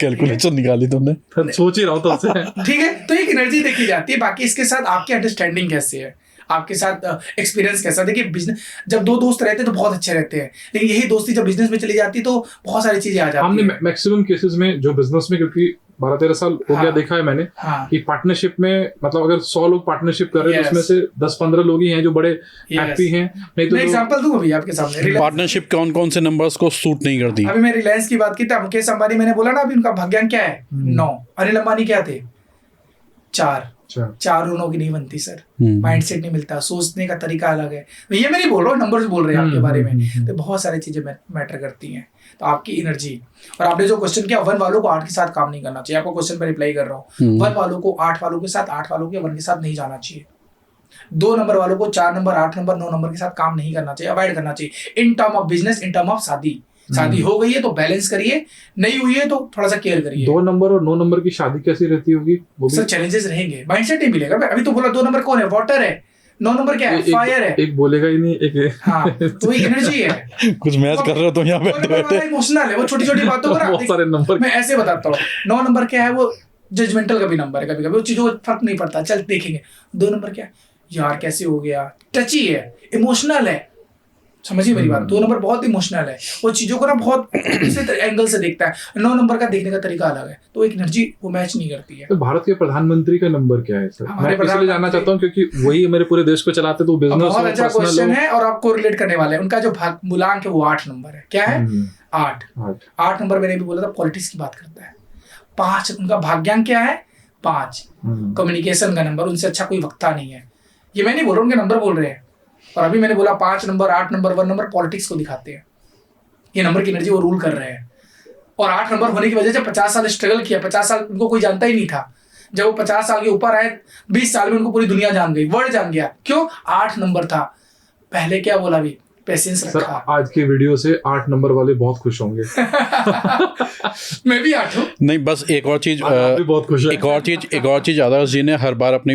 कैलकुलेशन निकाली तुमने? सोच ही रहा हूँ तो उससे ठीक है, तो एक एनर्जी देखी जाती है। बाकी इसके साथ आपकी अंडरस्टैंडिंग कैसे है, आपके साथ एक्सपीरियंस कैसा। देखिए बिजनेस जब 2 दोस्त रहते हैं तो बहुत अच्छे रहते हैं, लेकिन यही दोस्ती जब बिजनेस में चली जाती है तो बहुत सारी चीजें आ जाती हमने हैं। मैक्सिमम केसेस में जो बिजनेस में, क्योंकि 12-13 साल हो गया, हाँ, देखा है मैंने हाँ, कि पार्टनरशिप में मतलब अगर 100 लोग पार्टनरशिप कर रहे हैं तो Yes. उसमें से 10-15 लोग ही हैं जो बड़े हैप्पी हैं। नहीं तो मैं एग्जांपल दूं अभी आपके सामने। पार्टनरशिप कौन कौन से नंबर्स को सूट नहीं करती? अभी मैं रिलायंस की बात की थी, मुकेश अंबानी, मैंने बोला ना अभी उनका भाग्यांक क्या है? 9। अनिल अंबानी क्या थे? 4। 4 9 की नहीं बनती सर, माइंडसेट नहीं मिलता, सोचने का तरीका अलग है। ये मैं नहीं बोल रहा हूँ, नंबर्स बोल रहे हैं आपके बारे में। तो बहुत सारी चीजें मैटर करती हैं, तो आपकी एनर्जी। और आपने जो क्वेश्चन किया, 1 वालों को 8 के साथ काम नहीं करना चाहिए, आपको क्वेश्चन पर रिप्लाई कर रहा हूँ। 1 वालों को 8 वालों के साथ, 8 वालों के 1 के साथ नहीं जाना चाहिए। 2 नंबर वालों को 4 नंबर, 8 नंबर, 9 नंबर के साथ काम नहीं करना चाहिए, अवॉइड करना चाहिए। In term of business, in term of शादी हो गई है तो बैलेंस करिए, नहीं हुई है तो थोड़ा सा केयर करिए। 2 नंबर और 9 नंबर की शादी कैसी रहती होगी? वो भी सर चैलेंजेस रहेंगे, माइंडसेट नहीं मिलेगा। अभी तो बोला 2 नंबर कौन है? वाटर है। 9 नंबर क्या है? फायर है। एक बोलेगा ही नहीं, एक हाँ, तो एक एनर्जी है। कुछ मैच कर रहे हो तुम यहाँ बैठे? इमोशनल है, वो छोटी छोटी बातों को बहुत सारे नंबर। मैं ऐसे बताता हूँ। 9 नंबर क्या है? वो जजमेंटल का भी नंबर है, कभी कभी वो चीजों को फर्क नहीं पड़ता, चल देखेंगे। 2 नंबर क्या है? यार कैसे हो गया, टची है, इमोशनल है, समझिए मेरी बात। 2 नंबर बहुत इमोशनल है, वो चीजों को ना बहुत दूसरे एंगल से देखता है। 9 नंबर का देखने का तरीका अलग है, तो एक एनर्जी वो मैच नहीं करती है। तो भारत के प्रधानमंत्री का नंबर क्या है सर? हमारे मैं इसलिए जानना चाहता हूँ क्योंकि वही मेरे पूरे देश को चलाते, तो बिजनेस बहुत अच्छा क्वेश्चन है और आपको रिलेट करने वाले हैं। उनका जो मूलांक है वो 8 नंबर है। क्या है? 8 नंबर मैंने भी बोला था, पॉलिटिक्स की बात करता है। 5 उनका भाग्यांक क्या है? 5 कम्युनिकेशन का नंबर, उनसे अच्छा कोई वक्ता नहीं है। ये मैं नहीं बोल रहा, उनके नंबर बोल रहे हैं। और अभी मैंने बोला 5 नंबर, 8 नंबर, 1 नंबर पॉलिटिक्स को दिखाते हैं। ये नंबर की एनर्जी वो रूल कर रहे हैं। और 8 नंबर होने की वजह से 50 साल स्ट्रगल किया, 50 साल उनको कोई जानता ही नहीं था। जब वो 50 साल के ऊपर आए, 20 साल में उनको पूरी दुनिया जान गई, वर्ल्ड जान गया। क्यों? 8 नंबर था। पहले क्या बोला भी? पेशेंस रखा। सर आज के वीडियो से 8 नंबर वाले बहुत खुश होंगे। मैं भी 8 हूँ। नहीं, बस एक और चीज, बहुत खुश है। एक और चीज आदर्श जी ने हर बार अपनी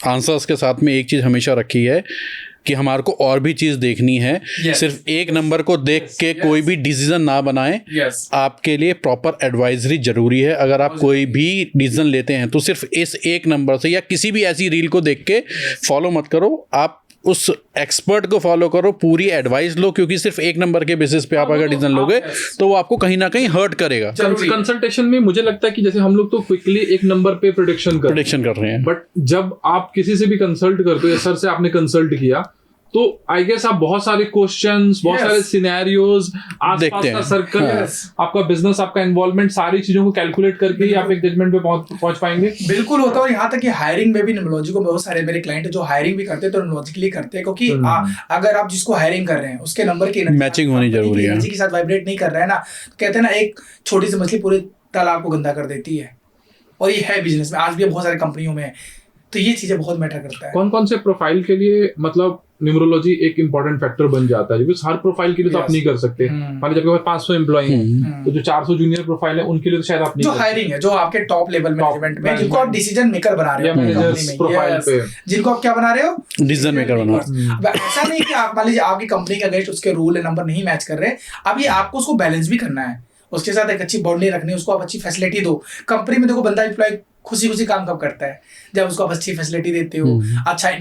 आंसर्स के साथ में एक चीज हमेशा रखी है कि हमारे को और भी चीज देखनी है। सिर्फ एक नंबर को देख के कोई भी डिसीजन ना बनाएं। आपके लिए प्रॉपर एडवाइजरी जरूरी है। अगर आप कोई भी डिसीजन लेते हैं तो सिर्फ इस एक नंबर से या किसी भी ऐसी रील को देख के फॉलो मत करो, आप उस एक्सपर्ट को फॉलो करो, पूरी एडवाइस लो, क्योंकि सिर्फ एक नंबर के बेसिस पे आप अगर डिसीजन लोगे तो वो आपको कहीं ना कहीं हर्ट करेगा। कंसल्टेशन में मुझे लगता है कि जैसे हम लोग तो क्विकली एक नंबर पे प्रेडिक्शन कर रहे हैं, बट जब आप किसी से भी कंसल्ट करते हो, या सर से आपने कंसल्ट किया, तो आई गेस आप बहुत सारे क्वेश्चंस, बहुत सारे सिनेरियोज, आसपास का सर्कल, आपका बिजनेस, आपका इन्वॉल्वमेंट, सारी चीजों को कैलकुलेट करके ही आप एक जजमेंट पे पहुंच पाएंगे। बिल्कुल होता है। और यहाँ तक कि हायरिंग में भी न्यूमरोलॉजी को बहुत सारे मेरे क्लाइंट जो हायरिंग भी करते हैं तो न्यूमरोलॉजिकली करते हैं, क्योंकि अगर आप जिसको हायरिंग कर रहे हैं उसके नंबर की मैचिंग होनी जरूरी है, एनर्जी के साथ वाइब्रेट नहीं कर रहा है ना। कहते हैं ना, एक छोटी सी मछली पूरे तालाब को गंदा कर देती है, और ये है बिजनेस में, आज भी बहुत सारी कंपनियों में। तो ये चीजें बहुत मैटर करता है। कौन कौन से प्रोफाइल के लिए मतलब न्यूमरोलॉजी एक इंपॉर्टेंट फैक्टर बन जाता है? क्योंकि हर प्रोफाइल के लिए तो आप नहीं कर सकते। मान लीजिए आपके पास 500 एम्प्लॉई हैं, तो जो 400 जूनियर प्रोफाइल है उनके लिए तो शायद आप नहीं जो हायरिंग है, जो आपके टॉप लेवल मैनेजमेंट में, जिनको आप डिसीजन मेकर बना रहे हो, जिनको आप क्या बना रहे हो? डिसीजन मेकर बना रहे हो। ऐसा नहीं कि आप मान लीजिए आपकी कंपनी का गेस्ट उसके रूल नंबर नहीं मैच कर रहे, अब ये आपको उसको बैलेंस भी करना है। उसके साथ एक अच्छी बॉन्डिंग रखनी, उसको आप अच्छी फैसिलिटी दो। कंपनी में देखो बंदा एम्प्लॉय खुशी खुशी काम कब करता है, जब उसको आप अच्छी फैसिलिटी देते हो, अच्छा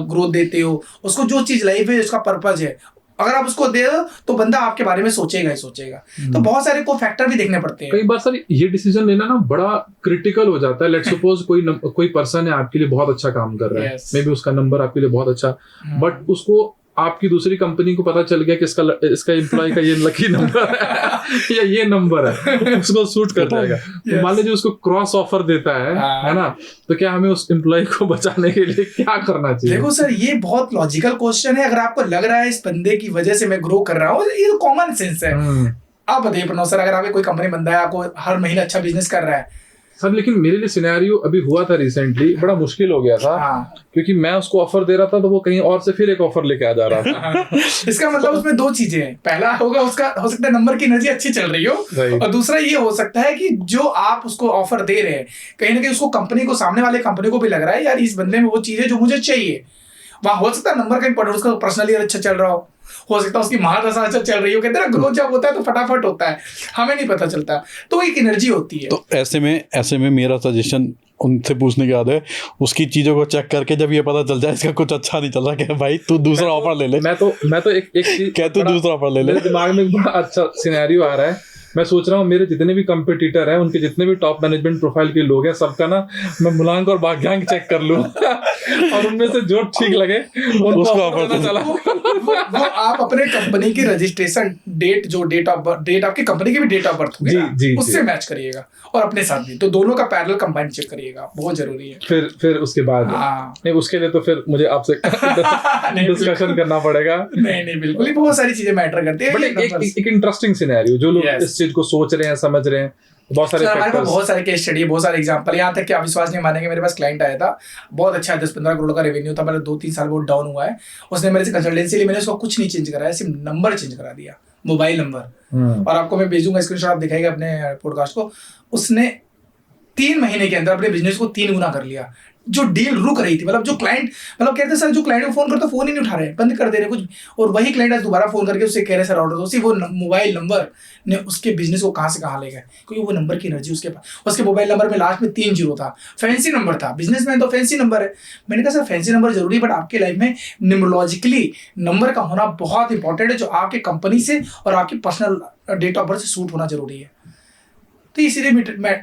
ग्रोथ देते हो, उसको जो चीज लाइफ है उसका पर्पज है, अगर आप उसको दे दो तो बंदा आपके बारे में सोचेगा ही सोचेगा। तो बहुत सारे को फैक्टर भी देखने पड़ते हैं। कई बार सर ये डिसीजन लेना ना बड़ा क्रिटिकल हो जाता है। लेट्स सपोज कोई पर्सन है आपके लिए बहुत अच्छा काम कर रहा है, मे बी उसका नंबर आपके लिए बहुत अच्छा, बट उसको आपकी दूसरी कंपनी को पता चल गया कि इसका एम्प्लॉय का ये लकी नंबर है या ये नंबर है, उसको सूट कर जाएगा। तो मान लीजिए उसको क्रॉस ऑफर देता है ना, तो क्या हमें उस एम्प्लॉय को बचाने के लिए क्या करना चाहिए? देखो सर, ये बहुत लॉजिकल क्वेश्चन है। अगर आपको लग रहा है इस बंदे की वजह से मैं ग्रो कर रहा हूँ, ये तो कॉमन सेंस है। आप बताइए प्रणव सर, अगर आपके कोई कंपनी बंदा है, आपको हर महीने अच्छा बिजनेस कर रहा है सर, लेकिन मेरे लिए सिनेरियो अभी हुआ था रिसेंटली, बड़ा मुश्किल हो गया था। क्योंकि मैं उसको ऑफर दे रहा था तो वो कहीं और से फिर एक ऑफर लेके आ जा रहा था। इसका मतलब उसमें दो चीजें हैं। पहला होगा उसका हो सकता है नंबर की एनर्जी अच्छी चल रही हो, और दूसरा ये हो सकता है कि जो आप उसको ऑफर दे रहे हैं कहीं ना कहीं उसको कंपनी को, सामने वाले कंपनी को भी लग रहा है यार इस बंदे में वो चीज है जो मुझे चाहिए। वहां हो सकता है नंबर का इंपॉर्टेंट, उसका पर्सनली अच्छा चल रहा हो सकता है उसकी महादशा अच्छा चल रही हो। कहते हैं ना ग्रोथ जब होता है तो फटाफट होता है, हमें नहीं पता चलता, तो एक एनर्जी होती है। तो ऐसे में मेरा सजेशन उनसे पूछने के बाद है, उसकी चीजों को चेक करके जब ये पता चल जाए इसका कुछ अच्छा नहीं चल रहा, क्या भाई तू दूसरा ऑफर ले ले। मैं तो एक चीज क्या तू दूसरा ऑफर ले ले। मेरे दिमाग में एक बड़ा अच्छा सिनेरियो आ रहा है। मैं सोच रहा हूँ मेरे जितने भी कंपटीटर हैं, उनके जितने भी टॉप मैनेजमेंट प्रोफाइल के लोग हैं, सबका ना मैं मूलांक और भाग्यांक चेक कर लूँ और उनमें से जो ठीक लगे उसको ऑफर पता चला। वो आप अपने कंपनी की रजिस्ट्रेशन डेट, जो डेट आपकी कंपनी की भी डेट ऑफ बर्थ होगी ना, उससे मैच करिएगा और अपने साथ भी, तो दोनों का पैरेलल कंबाइन चेक करिएगा, बहुत जरूरी है। फिर उसके बाद नहीं, उसके लिए तो फिर मुझे आपसे डिस्कशन करना पड़ेगा। नहीं बिल्कुल ही, बहुत सारी चीजें मैटर करती है। बट एक इंटरेस्टिंग सिनेरियो, जो लोग इस चीज को सोच रहे हैं, समझ रहे हैं, बहुत सारे हमारे पास बहुत सारे केस स्टडी, बहुत सारे एग्जांपल, यहाँ तक कि आप विश्वास नहीं मानेंगे, मेरे पास क्लाइंट आया था, बहुत अच्छा 10-15 करोड़ का रेवेन्यू था, मेरा 2-3 साल बहुत डाउन हुआ है। उसने मेरे से कंसल्टेंसी ली, मैंने उसको कुछ नहीं चेंज कराया, सिर्फ नंबर चेंज करा दिया, मोबाइल नंबर। और आपको मैं भेजूंगा स्क्रीनशॉट, आप दिखाएगा अपने पॉडकास्ट को। उसने 3 महीने के अंदर अपने बिजनेस को 3 गुना कर लिया। जो डील रुक रही थी, मतलब जो क्लाइंट, मतलब कहते सर जो क्लाइंट को फोन करते फोन ही नहीं उठा रहे, बंद कर दे रहे कुछ, और वही क्लाइंट आज दोबारा फोन करके उससे कह रहे सर ऑर्डर दो। सिर्फ वो मोबाइल नंबर ने उसके बिजनेस को कहाँ से कहाँ ले गए, क्योंकि वो नंबर की एनर्जी उसके पास। उसके मोबाइल नंबर में लास्ट में 3 जीरो था, फैंसी नंबर था, बिजनेसमैन तो फैंसी नंबर है। मैंने कहा सर फैंसी नंबर जरूरी है, बट आपके लाइफ में न्यूमरोलॉजिकली नंबर का होना बहुत इंपॉर्टेंट है, जो आपके कंपनी से और आपकी पर्सनल डेट ऑफ बर्थ से सूट होना जरूरी है। तो इसीलिए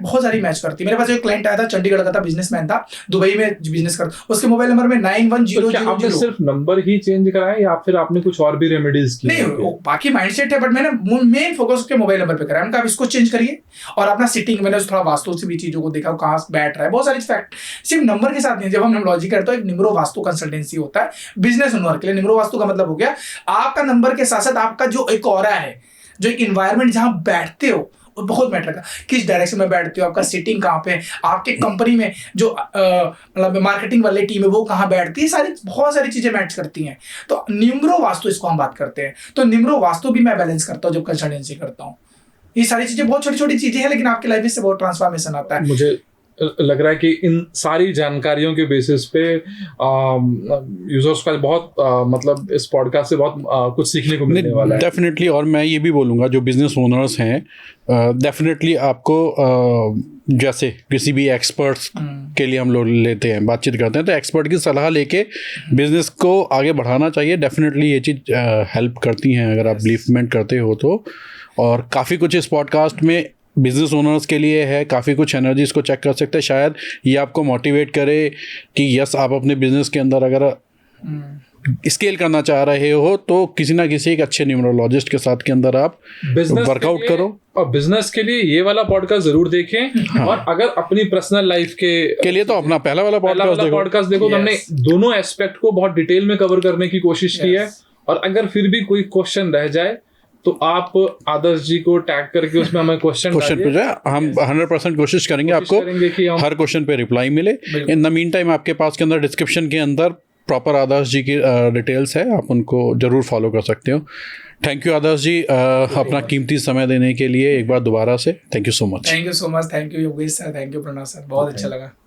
बहुत सारी मैच करती है। मेरे पास एक क्लाइंट आया था, चंडीगढ़ का था, बिजनेसमैन था, दुबई में बिजनेस करता, उसके मोबाइल नंबर में 910000। आपने सिर्फ नंबर ही चेंज कराया या फिर आपने कुछ और भी रेमेडीज की? नहीं, बाकी माइंडसेट है, बट मैंने मेन फोकस उसके मोबाइल नंबर पे कराया। मैंने कहा इसको चेंज करिए, और अपना सिटिंग, मैंने थोड़ा वास्तु से भी चीजों को देखा, कहाँ बैठ रहा है, बहुत सारी फैक्ट सिर्फ नंबर के साथ नहीं। जब हम न्यूमरोलॉजी करते हैं, एक न्यूमरो वास्तु कंसल्टेंसी होता है बिजनेस ओनर के लिए। न्यूमरो वास्तु का मतलब हो गया आपका नंबर के साथ साथ आपका जो एक ऑरा है, जो एक इन्वायरमेंट जहां बैठते हो, बहुत मैटर का, किस डायरेक्शन में बैठते हो, आपका सीटिंग कहाँ पे, आपके कंपनी में जो मतलब मार्केटिंग वाली टीम है वो कहाँ बैठती है, सारी बहुत सारी चीजें मैच करती हैं। तो न्यूमरो वास्तु इसको हम बात करते हैं। तो न्यूमरो वास्तु भी मैं बैलेंस करता हूँ जब कंसल्टेंसी करता हूँ। ये सारी चीजें बहुत छोटी छोटी चीजें हैं, लेकिन आपकी लाइफ में से बहुत ट्रांसफॉर्मेशन आता है। मुझे लग रहा है कि इन सारी जानकारियों के बेसिस पे यूजर्स का बहुत मतलब इस पॉडकास्ट से बहुत कुछ सीखने को मिलने वाला है डेफिनेटली। और मैं ये भी बोलूँगा जो बिजनेस ओनर्स हैं, डेफिनेटली आपको जैसे किसी भी एक्सपर्ट्स के लिए हम लोग लेते हैं, बातचीत करते हैं, तो एक्सपर्ट की सलाह लेके बिजनेस को आगे बढ़ाना चाहिए। डेफिनेटली ये चीज़ हेल्प करती हैं अगर आप बिलीवमेंट करते हो तो। और काफ़ी कुछ इस पॉडकास्ट में बिजनेस ओनर्स के लिए है, काफ़ी कुछ एनर्जीज को चेक कर सकते हैं। शायद ये आपको मोटिवेट करे कि यस, आप अपने बिजनेस के अंदर अगर स्केल करना चाह रहे हो तो किसी ना किसी एक अच्छे न्यूमरोलॉजिस्ट के साथ के अंदर आप वर्कआउट करो। और बिजनेस के लिए ये वाला पॉडकास्ट जरूर देखें। हाँ। और अगर अपनी पर्सनल लाइफ के लिए तो अपना पहला वाला पॉडकास्ट देखो। हमने दोनों एस्पेक्ट को बहुत डिटेल में कवर करने की कोशिश की है। और अगर फिर भी कोई क्वेश्चन रह जाए तो आप आदर्श जी को टैग करके उसमें हमें क्वेश्चन पे जाए, हम 100% कोशिश करेंगे आपको हर क्वेश्चन पे रिप्लाई मिले। इन द मीन टाइम आपके पास के अंदर डिस्क्रिप्शन के अंदर प्रॉपर आदर्श जी की डिटेल्स है, आप उनको जरूर फॉलो कर सकते हो। थैंक यू आदर्श जी अपना कीमती समय देने के लिए एक बार दोबारा से thank you so much. Thank you so much. Thank you Yogesh sir, thank you Pranav sir, बहुत अच्छा लगा।